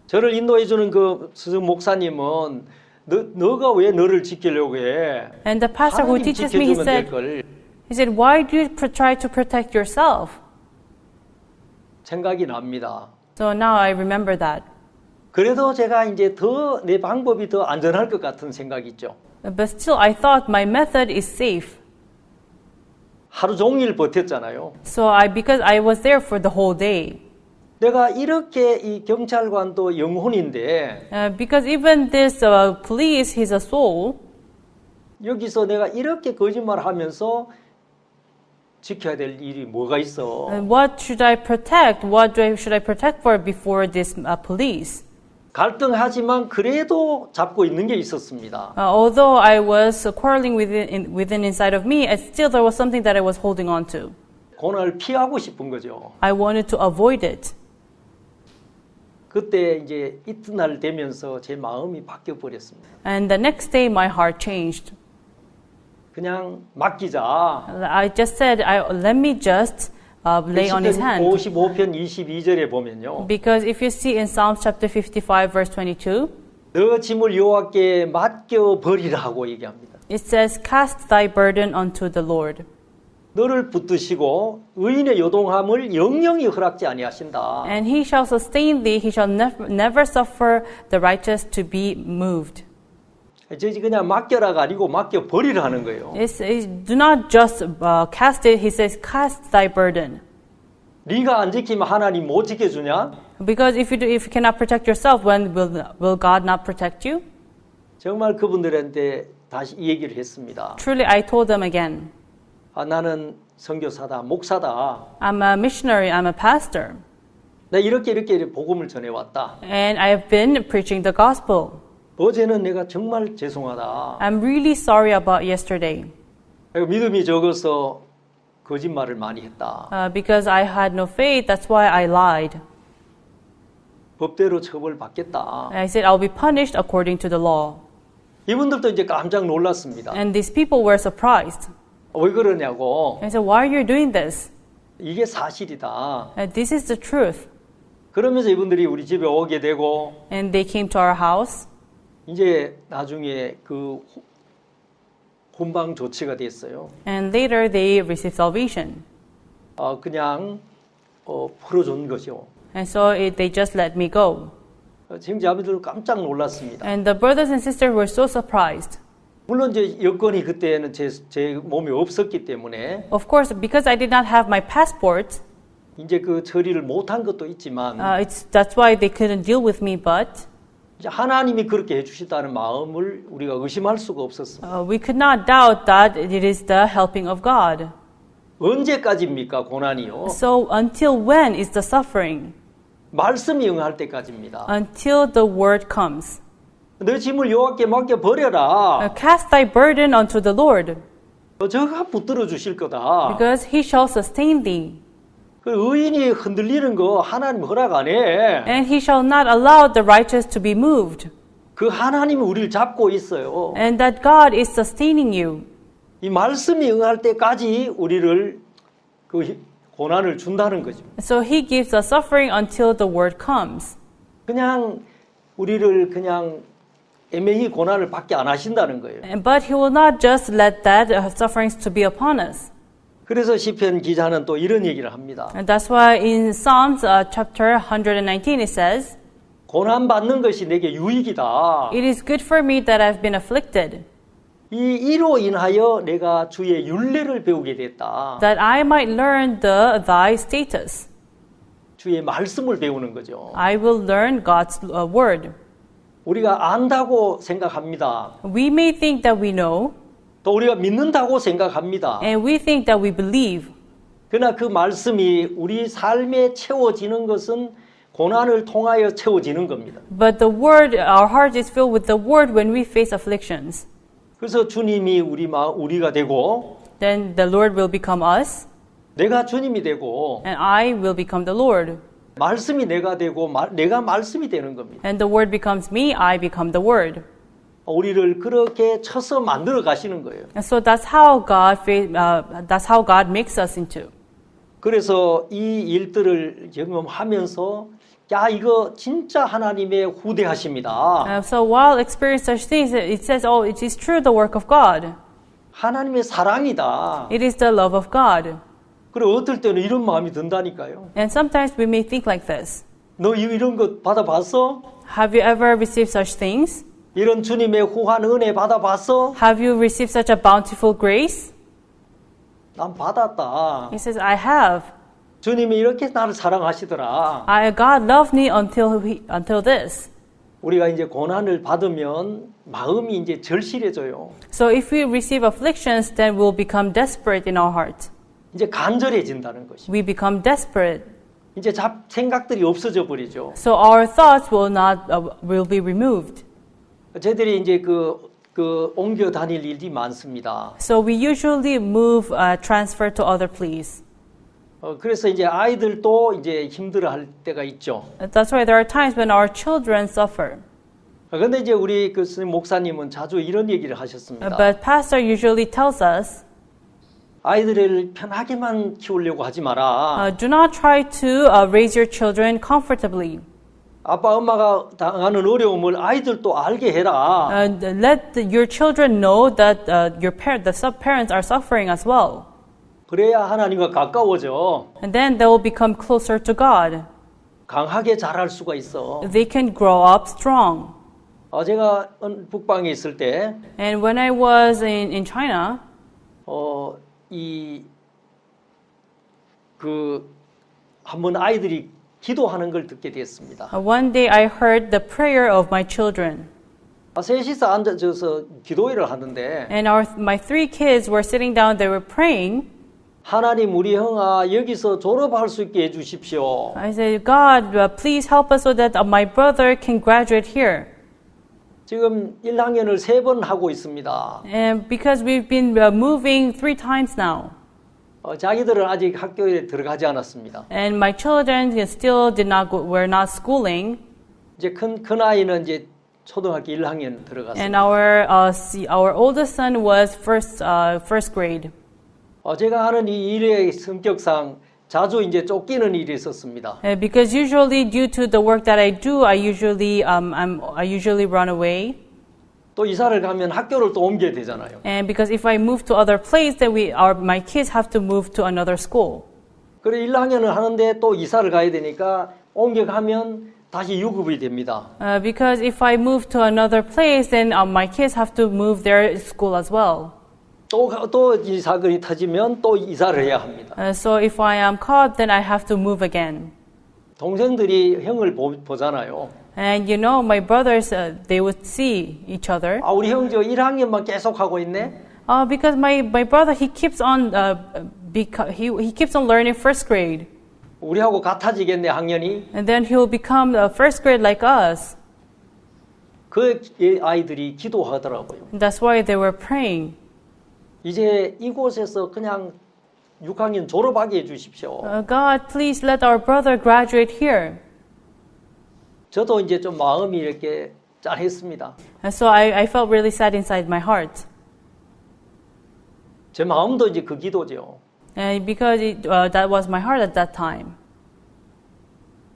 저를 인도해 주는 그 스승 목사님은 너가 왜 너를 지키려고 해? And the pastor who 하나님 teaches me, 지켜주면 될 걸. he said, why do you try to protect yourself? 생각이 납니다. So now I remember that. 그래도 제가 이제 더 내 방법이 더 안전할 것 같은 생각이 있죠. But still, I thought my method is safe. 하루 종일 버텼잖아요. So because I was there for the whole day. 내가 이렇게 이 경찰관도 영혼인데 Because even this police, he's a soul. 여기서 내가 이렇게 거짓말하면서 지켜야 될 일이 뭐가 있어? And what should I protect? Should I protect for before this police? 갈등하지만 그래도 잡고 있는 게 있었습니다. Although I was quarreling within inside of me, still there was something that I was holding on to. 고난을 피하고 싶은 거죠. I wanted to avoid it. 그때 이제 이튿날 되면서 제 마음이 바뀌어 버렸습니다. And the next day, my heart changed. 그냥 맡기자. I just said, let me just lay on his hand. 55편 22절에 보면요. Because if you see in Psalms chapter 55, verse 22, 너 짐을 여호와께 맡겨 버리라고 얘기합니다. it says, cast thy burden unto the Lord. 너를 붙드시고 의인의 요동함을 영영이 허락지 아니하신다. And he shall sustain thee, he shall never suffer the righteous to be moved. 저 그냥 맡겨라가 아니고 맡겨 버리라는 거예요. Do not just cast it, he says, cast thy burden. 네가 안 지키면 하나님 못 지켜주냐? Because if you cannot protect yourself, when will God not protect you? 정말 그분들한테 다시 이 얘기를 했습니다. Truly, I told them again. 나는 선교사다, 목사다. I'm a missionary, I'm a pastor. 나 이렇게 복음을 전해왔다. And I have been preaching the gospel. 어제는 내가 정말 죄송하다. I'm really sorry about yesterday. 믿음이 적어서 거짓말을 많이 했다. Because I had no faith, that's why I lied. 법대로 처벌받겠다. I said I'll be punished according to the law. 이분들도 이제 깜짝 놀랐습니다. And these people were surprised. 왜 그러냐고. I said, why are you doing this? 이게 사실이다. This is the truth. 그러면서 이분들이 우리 집에 오게 되고 And they came to our house. 이제 나중에 그 훈방 조치가 됐어요. And later they received salvation. 그냥 풀어준 거죠. And so they just let me go. 형제자매들 깜짝 놀랐습니다. And the brothers and sisters were so surprised. 물론 이제 여권이 그때는 제 몸에 없었기 때문에 Of course, because I did not have my passport, 이제 그 처리를 못한 것도 있지만 That's why they couldn't deal with me, but 이제 하나님이 그렇게 해주시다는 마음을 우리가 의심할 수가 없었습니다. we could not doubt that it is the helping of God. 언제까지입니까 고난이요? So until when is the suffering? 말씀이 응할 때까지입니다. Until the word comes. 너 짐을 여호와께 맡겨 버려라. Cast thy burden unto the Lord, 저가 붙들어 주실 거다. because he shall sustain thee. 그 의인이 흔들리는 거 하나님 허락 안 해. And he shall not allow the righteous to be moved. 그 하나님이 우리를 잡고 있어요. And that God is sustaining you. 이 말씀이 응할 때까지 우리를 그 고난을 준다는 거죠. So he gives us suffering until the word comes. 그냥 우리를 그냥 애매히 고난을 받게 안 하신다는 거예요. But he will not just let that sufferings to be upon us. 그래서 시편 기자는 또 이런 얘기를 합니다. And that's why in Psalms chapter 119 it says, 고난 받는 것이 내게 유익이다. it is good for me that I've been afflicted, 이로 인하여 내가 주의 율례를 배우게 됐다. that I might learn thy status. 주의 말씀을 배우는 거죠. I will learn God's word. 우리가 안다고 생각합니다. We may think that we know, 또 우리가 믿는다고 생각합니다. and we think that we believe. 그러나 그 말씀이 우리 삶에 채워지는 것은 고난을 통하여 채워지는 겁니다. But the word, our heart is filled with the word when we face afflictions. 그래서 주님이 우리가 되고 Then the Lord will become us, 내가 주님이 되고 and I will become the Lord. 말씀이 내가 되고 내가 말씀이 되는 겁니다. And the word becomes me, I become the word. 우리를 그렇게 쳐서 만들어 가시는 거예요. And so that's how God makes us into. 그래서 이 일들을 경험하면서 야 이거 진짜 하나님의 후대하십니다. So while experiencing such things, it says, oh, it is true the work of God. 하나님의 사랑이다. It is the love of God. 그리고 어떨 때는 이런 마음이 든다니까요. And sometimes we may think like this. 너 이런 거 받아봤어? Have you ever received such things? 이런 주님의 후한 은혜 받아봤어? Have you received such a bountiful grace? 난 받았다. He says, I have. 주님이 이렇게 나를 사랑하시더라. God loved me until this. 우리가 이제 고난을 받으면 마음이 이제 절실해져요. So if we receive afflictions, then we'll become desperate in our heart. 이제 간절해진다는 것이. We become desperate. 이제 생각들이 없어져 버리죠. So our thoughts will be removed. 저희들이 이제 그 옮겨 다닐 일이 많습니다. So we usually move, transfer to other place. 그래서 이제 아이들도 이제 힘들어할 때가 있죠. That's why there are times when our children suffer. 그런데 이제 우리 그 목사님은 자주 이런 얘기를 하셨습니다. But pastor usually tells us, 아이들을 편하게만 키우려고 하지 마라. do not try to raise your children comfortably. 아빠 엄마가 당하는 어려움을 아이들도 알게 해라. Let your children know that the sub-parents are suffering as well. 그래야 하나님과 가까워져. And then they will become closer to God. 강하게 자랄 수가 있어. They can grow up strong. 제가 북방에 있을 때 And when I was in China, 한번 아이들이 기도하는 걸 듣게 됐습니다. one day I heard the prayer of my children. 셋이서 앉아서 기도회를 하는데 And my 3 kids were sitting down, they were praying. 하나님 우리 형아 여기서 졸업할 수 있게 해주십시오. I said, God, please help us so that my brother can graduate here. 지금 1학년을 3번 하고 있습니다. And because we've been moving 3 times now. 자기들은 아직 학교에 들어가지 않았습니다. And my children still were not schooling. 이제 큰 아이는 이제 초등학교 1학년 들어갔습니다. And our oldest son was first grade. 제가 하는 이 일의 성격상 자주 이제 쫓기는 일이 있었습니다. Because usually due to the work that I do, I usually run away. 또 이사를 가면 학교를 또 옮겨야 되잖아요. And because if I move to other place, then my kids have to move to another school. 그래 1학년을 하는데 또 이사를 가야 되니까 옮겨가면 다시 유급이 됩니다. Because if I move to another place, then my kids have to move their school as well. 또 이 사건이 터지면 또 이사를 해야 합니다. So if I am caught, then I have to move again. 동생들이 형을 보잖아요. And you know, my brothers, they would see each other. 아, 우리 형 저 1학년만 계속 하고 있네. Because my brother, he keeps on he keeps on learning first grade, 우리하고 같아지겠네 학년이. and then he'll become first grade like us. 그 아이들이 기도하더라고요. And that's why they were praying. 이제 이곳에서 그냥 6학년 졸업하게 해주십시오. God, please let our brother graduate here. 저도 이제 좀 마음이 이렇게 짠했습니다. And so I felt really sad inside my heart. 제 마음도 이제 그 기도죠. And because that was my heart at that time.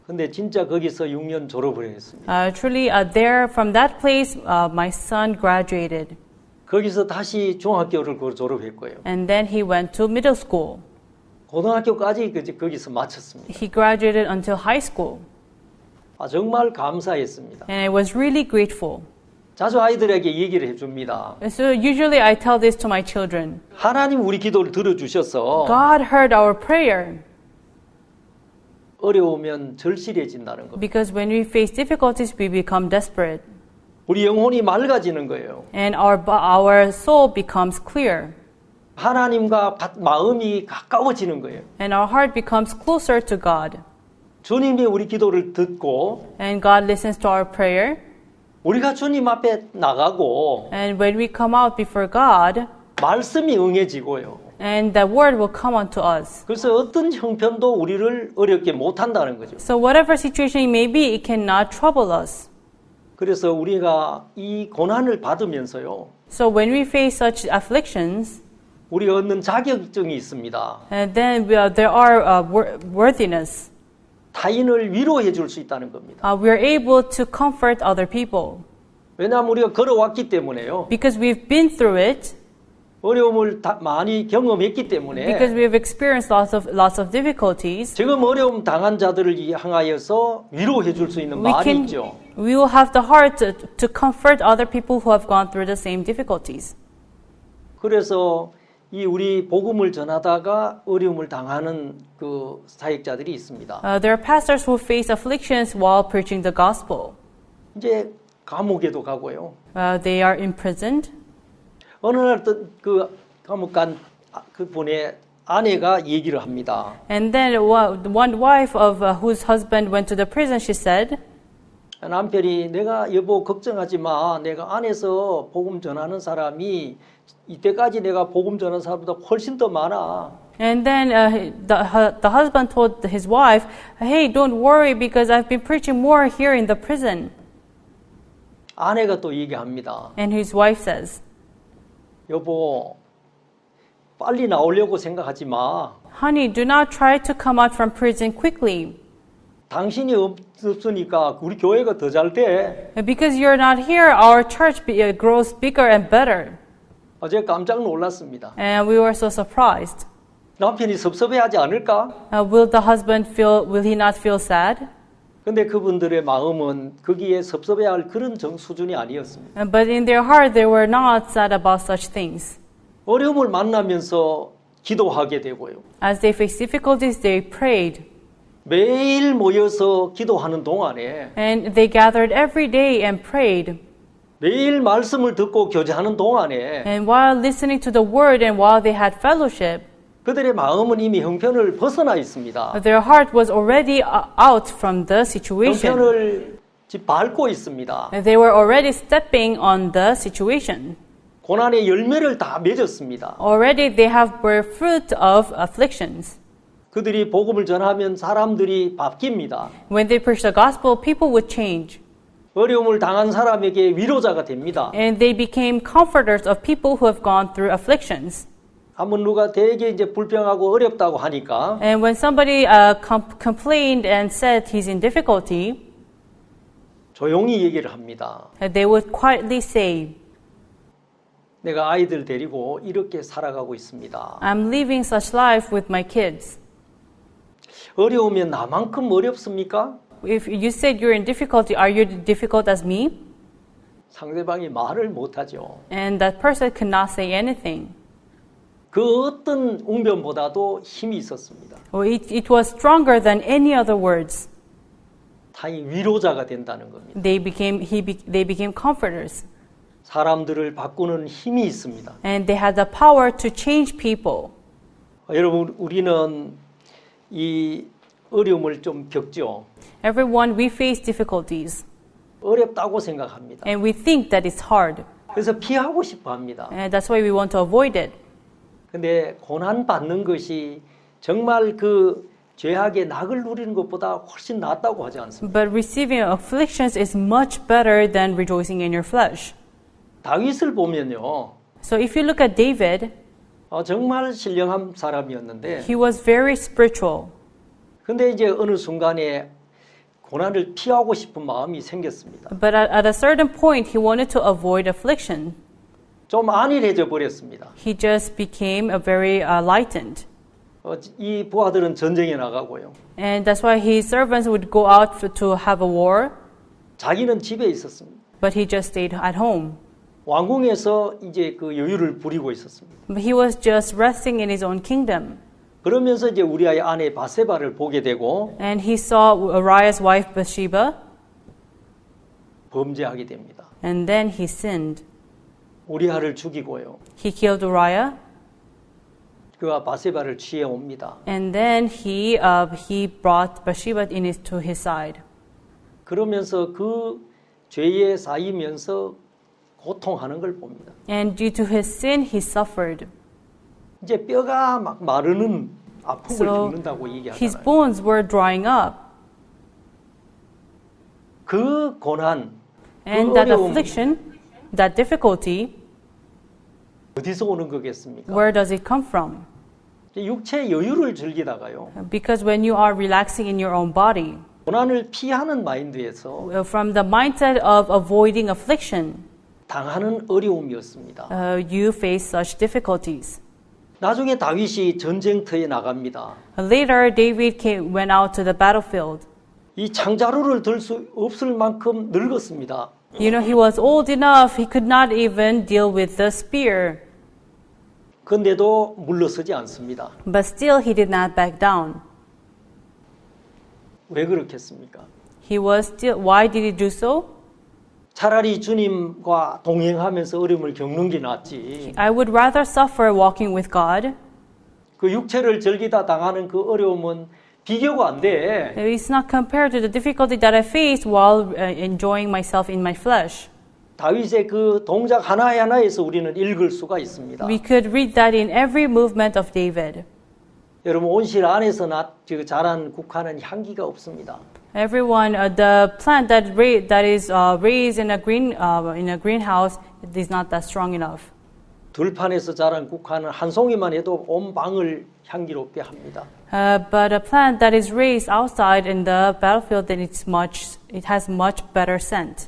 근데 진짜 거기서 6년 졸업을 했습니다. Truly, there from that place, my son graduated. 거기서 다시 중학교를 졸업했고요. And then he went to middle school. 고등학교까지 거기서 마쳤습니다. He graduated until high school. 아, 정말 감사했습니다. And I was really grateful. 자주 아이들에게 얘기를 해줍니다. So usually I tell this to my children. 하나님 우리 기도를 들어주셔서 God heard our prayer. 어려우면 절실해진다는 겁니다. Because when we face difficulties, we become desperate. 우리 영혼이 맑아지는 거예요. And our soul becomes clear. 하나님과 마음이 가까워지는 거예요. And our heart becomes closer to God. 주님이 우리 기도를 듣고 And God listens to our prayer. 우리가 주님 앞에 나가고 And when we come out before God, 말씀이 응해지고요. and the word will come unto us. 그래서 어떤 형편도 우리를 어렵게 못한다는 거죠. So whatever situation it may be, it cannot trouble us. 그래서 우리가 이 고난을 받으면서요. So when we face such afflictions, 우리가 얻는 자격증이 있습니다. and then there are worthiness. 타인을 위로해 줄 수 있다는 겁니다. We are able to comfort other people. 왜냐하면 우리가 걸어왔기 때문에요. Because we've been through it. 어려움을 많이 경험했기 때문에 Because we've experienced lots of difficulties. 지금 어려움 당한 자들을 향하여서 위로해 줄 수 있는 말이 있죠. We will have the heart to comfort other people who have gone through the same difficulties. 그래서 이 우리 복음을 전하다가 어려움을 당하는 그 사역자들이 있습니다. There are pastors who face afflictions while preaching the gospel. 이제 감옥에도 가고요. They are imprisoned. 어느 날 그 감옥 간 그 분의 아내가 얘기를 합니다. And then one wife of whose husband went to the prison, she said, 남편이 내가 여보 걱정하지 마. 내가 안에서 복음 전하는 사람이 이때까지 내가 복음 전하는 사람보다 훨씬 더 많아. and then the husband told his wife, hey, don't worry because I've been preaching more here in the prison. 아내가 또 얘기합니다. And his wife says, 여보, 빨리 나오려고 생각하지 마. honey, do not try to come out from prison quickly. 당신이 없으니까 우리 교회가 더 잘 돼. Because you're not here, our church grows bigger and better. 어제 깜짝 놀랐습니다. And we were so surprised. 남편이 섭섭해하지 않을까? Will he not feel sad? 근데 그분들의 마음은 거기에 섭섭해할 그런 수준이 아니었습니다. But in their heart, they were not sad about such things. 어려움을 만나면서 기도하게 되고요. As they faced difficulties, they prayed. 매일 모여서 기도하는 동안에 And they gathered every day and prayed. 매일 말씀을 듣고 교제하는 동안에 And while listening to the word and while they had fellowship, 그들의 마음은 이미 형편을 벗어나 있습니다. their heart was already out from the situation. 형편을 밟고 있습니다. And they were already stepping on the situation. 고난의 열매를 다 맺었습니다. Already they have bore fruit of afflictions. 그들이 복음을 전하면 사람들이 바뀝니다. When they preach the gospel, people would change. 어려움을 당한 사람에게 위로자가 됩니다. And they became comforters of people who have gone through afflictions. 한번 누가 되게 이제 불평하고 어렵다고 하니까 And when somebody complained and said he's in difficulty, 조용히 얘기를 합니다. they would quietly say, 내가 아이들 데리고 이렇게 살아가고 있습니다. I'm living such life with my kids. 어려우면 나만큼 어렵습니까? If you said you're in difficulty, are you difficult as me? 상대방이 말을 못하죠. And that person could not say anything. 그 어떤 웅변보다도 힘이 있었습니다. It was stronger than any other words. 다행히 위로자가 된다는 겁니다. They became comforters. 사람들을 바꾸는 힘이 있습니다. And they had the power to change people. 여러분, 우리는 이 어려움을 좀 겪죠. Everyone, we face difficulties. 어렵다고 생각합니다. And we think that it's hard. 그래서 피하고 싶어 합니다. And that's why we want to avoid it. 근데 고난 받는 것이 정말 그 죄악의 낙을 누리는 것보다 훨씬 낫다고 하지 않습니까? But receiving afflictions is much better than rejoicing in your flesh. 다윗을 보면요. So if you look at David, 정말 신령한 사람이었는데 he was very spiritual. 근데 이제 어느 순간에 고난을 피하고 싶은 마음이 생겼습니다. But at a certain point, he wanted to avoid affliction. 좀 안일해져 버렸습니다. He just became very lightened. 이 부하들은 전쟁에 나가고요. And that's why his servants would go out to have a war, 자기는 집에 있었습니다. but he just stayed at home. 왕궁에서 이제 그 여유를 부리고 있었습니다. But he was just resting in his own kingdom. 그러면서 이제 우리아의 아내 바세바를 보게 되고 And he saw Uriah's wife Bathsheba, 범죄하게 됩니다. and then he sinned. 우리아를 죽이고요. He killed Uriah, 그가 바세바를 취해 옵니다. and then he brought Bathsheba to his side. 그러면서 그 죄에 쌓이면서 고통하는 걸 봅니다. And due to his sin, he suffered. 이제 뼈가 막 마르는 아픔을 So 겪는다고 his 얘기하잖아요. bones were drying up. 그 고난, And 그 that 어려움 affliction, that difficulty, 어디서 오는 거겠습니까? where does it come from? 육체의 여유를 즐기다가요. Because when you are relaxing in your own body, 고난을 피하는 마인드에서 from the mindset of avoiding affliction, 당하는 어려움이었습니다. you face such difficulties. 나중에 다윗이 전쟁터에 나갑니다. Later, David went out to the battlefield. 이 창자루를 들 수 없을 만큼 늙었습니다. You know, he was old enough, he could not even deal with the spear. 그런데도 물러서지 않습니다. But still, he did not back down. 왜 그렇겠습니까? Why did he do so? 차라리 주님과 동행하면서 어려움을 겪는 게 낫지. I would rather suffer walking with God. 그 육체를 즐기다 당하는 그 어려움은 비교가 안 돼. It's not compared to the difficulty that I faced while enjoying myself in my flesh. 다윗의 그 동작 하나하나에서 우리는 읽을 수가 있습니다. We could read that in every movement of David. 여러분 온실 안에서 자란 국화는 향기가 없습니다. Everyone, the plant that is raised in a greenhouse is not that strong enough. 들판에서 자란 국화는 한 송이만 해도 온 방을 향기롭게 합니다. But a plant that is raised outside in the battlefield, then it has much better scent.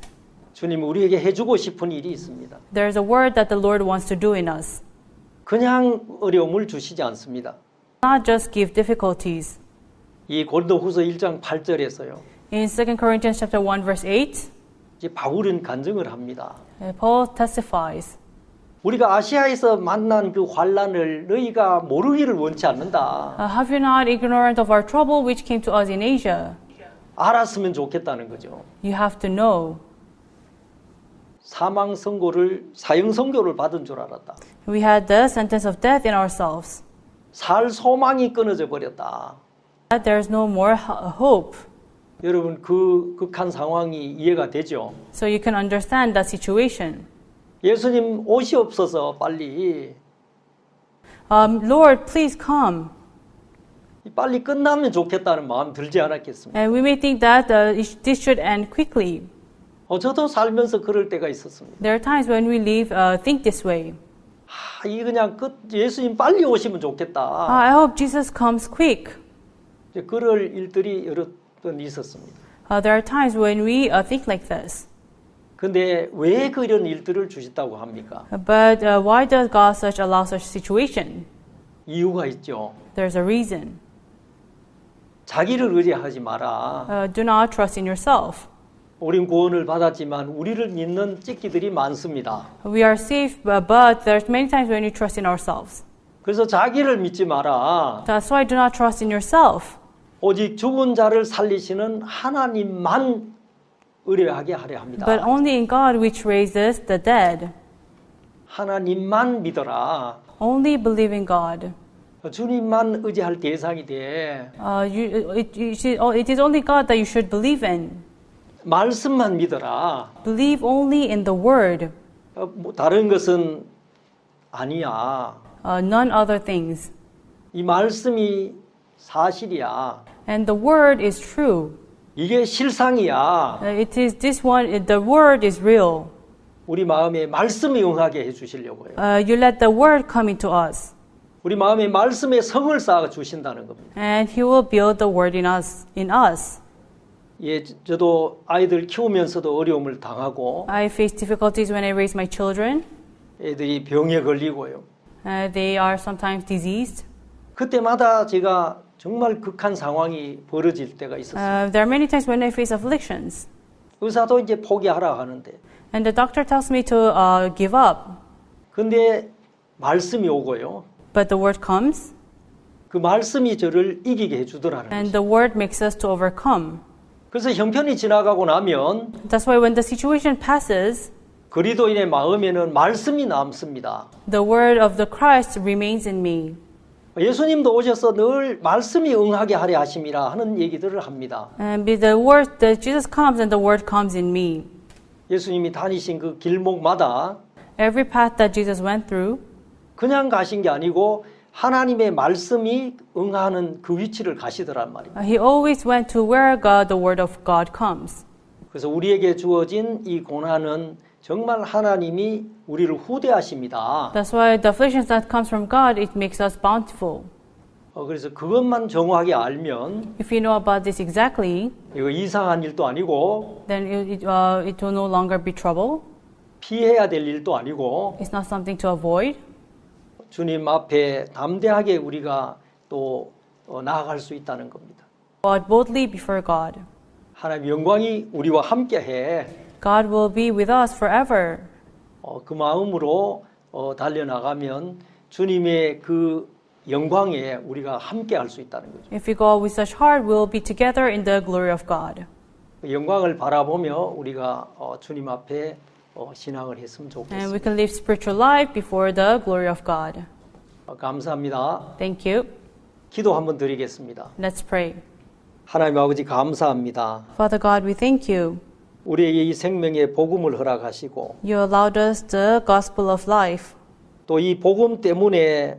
주님 우리에게 해주고 싶은 일이 있습니다. There's a word that the Lord wants to do in us. 그냥 어려움을 주시지 않습니다. Not just give difficulties. 이 고린도후서 1장 8절에서요. In 2 Corinthians chapter 1 verse 8, 이제 바울은 간증을 합니다. Paul testifies. 우리가 아시아에서 만난 그 환난을 너희가 모르기를 원치 않는다. Have you not ignorant of our trouble which came to us in Asia? 알았으면 좋겠다는 거죠. You have to know. 사형 선고를 받은 줄 알았다. We had the sentence of death in ourselves. 살 소망이 끊어져 버렸다. That there's no more hope. 여러분 그 극한 상황이 이해가 되죠? So you can understand that situation. 예수님 오시옵소서 빨리. Lord, please come. 빨리 끝나면 좋겠다는 마음 들지 않았겠습니까? And we may think that this should end quickly. 저도 살면서 그럴 때가 있었습니다. There are times when we think this way. 이 그냥 예수님 빨리 오시면 좋겠다. I hope Jesus comes quick. 그럴 일들이 여러 번 있었습니다. There are times when we think like this. 근데 왜 그런 일들을 주셨다고 합니까? But why does God allow such situation? 이유가 있죠. There's a reason. 자기를 의지하지 마라. Do not trust in yourself. 우린 구원을 받았지만 우리를 믿는 찢기들이 많습니다. We are safe, but there's many times when we trust in ourselves. 그래서 자기를 믿지 마라. That's why do not trust in yourself, 오직 죽은 자를 살리시는 하나님만 의뢰하게 하려 합니다. but only in God which raises the dead. 하나님만 믿어라. Only believe in God. 주님만 의지할 대상이 돼. It is only God that you should believe in. 말씀만 믿어라. Believe only in the Word, 다른 것은 아니야. none other things. 이 말씀이 사실이야. And the Word is true. 이게 실상이야. It is this one. The Word is real. 우리 마음에 말씀이 응하게 해주시려고요. You let the Word come into us, 우리 마음에 말씀의 성을 쌓아 주신다는 겁니다. and He will build the Word in us. 예, 저도 아이들 키우면서도 어려움을 당하고 I face difficulties when I raise my children. 애들이 병에 걸리고요. They are sometimes diseased. 그때마다 제가 정말 극한 상황이 벌어질 때가 있었어요. There are many times when I face afflictions, 의사도 이제 포기하라 하는데 and the doctor tells me to give up. 근데 말씀이 오고요. But the Word comes, 그 말씀이 저를 이기게 해주더라는 and 거죠. the Word makes us to overcome. 그래서 형편이 지나가고 나면 That's why when the situation passes, 그리스도인의 마음에는 말씀이 남습니다. the Word of the Christ remains in me. 예수님도 오셔서 늘 말씀이 응하게 하려 하심이라 하는 얘기들을 합니다. And the Word that Jesus comes, and the Word comes in me. 예수님이 다니신 그 길목마다 Every path that Jesus went through, 그냥 가신 게 아니고 하나님의 말씀이 응하는 그 위치를 가시더란 말입니다. He always went to where the Word of God comes. 그래서 우리에게 주어진 이 고난은 정말 하나님이 우리를 후대하십니다. That's why the afflictions that comes from God, it makes us bountiful. 그래서 그것만 정확하게 알면 If you know about this exactly, 이거 이상한 일도 아니고 then it will no longer be trouble. 피해야 될 일도 아니고 It's not something to avoid. 주님 앞에 담대하게 우리가 또 나아갈 수 있다는 겁니다. But boldly before God. 하나님의 영광이 우리와 함께해. God will be with us forever. 그 마음으로 달려나가면 주님의 그 영광에 우리가 함께할 수 있다는 거죠. If we go with such heart, we'll be together in the glory of God. 그 영광을 바라보며 우리가 주님 앞에 신앙을 했으면 And we 좋겠습니다. can live spiritual life before the glory of God. 감사합니다. Thank you. 기도 한번 드리겠습니다. Let's pray. 하나님 아버지 감사합니다. Father God, we thank you. 우리에게 이 생명의 복음을 허락하시고 You allowed us the gospel of life. 또 이 복음 때문에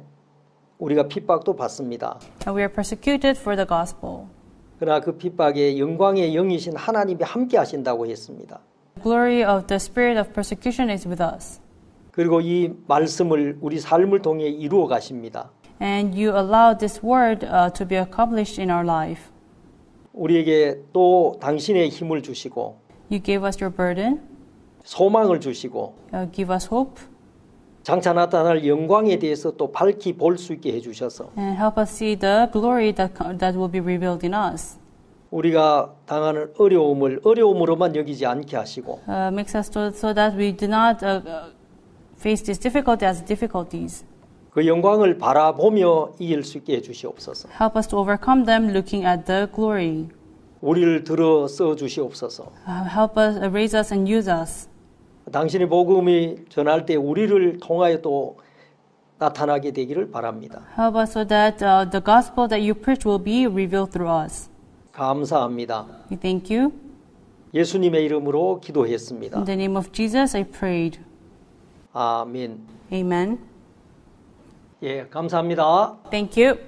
우리가 핍박도 받습니다. And we are persecuted for the gospel. 그러나 그 핍박에 영광의 영이신 하나님이 함께 하신다고 했습니다. The glory of the spirit of persecution is with us. 그리고 이 말씀을 우리 삶을 통해 이루어 가십니다. And you allow this word to be accomplished in our life. 우리에게 또 당신의 힘을 주시고 You gave us your burden. 소망을 주시고 Give us hope. 장차 나타날 영광에 대해서 또 밝히 볼 수 있게 해주셔서 And help us see the glory that will be revealed in us. 우리가 당하는 어려움을 어려움으로만 여기지 않게 하시고 Makes us so that we do not face this difficulty as difficulties. 그 영광을 바라보며 이길 수 있게 해주시옵소서. Help us to overcome them looking at the glory. 우리를 들어 써 주시옵소서. Help us, raise us and use us. 당신의 복음이 전할 때 우리를 통하여 또 나타나게 되기를 바랍니다. Help us so that the gospel that you preach will be revealed through us. 감사합니다. We thank you. 예수님의 이름으로 기도했습니다. In the name of Jesus, I prayed. 아멘. Amen. 예, 감사합니다. Thank you.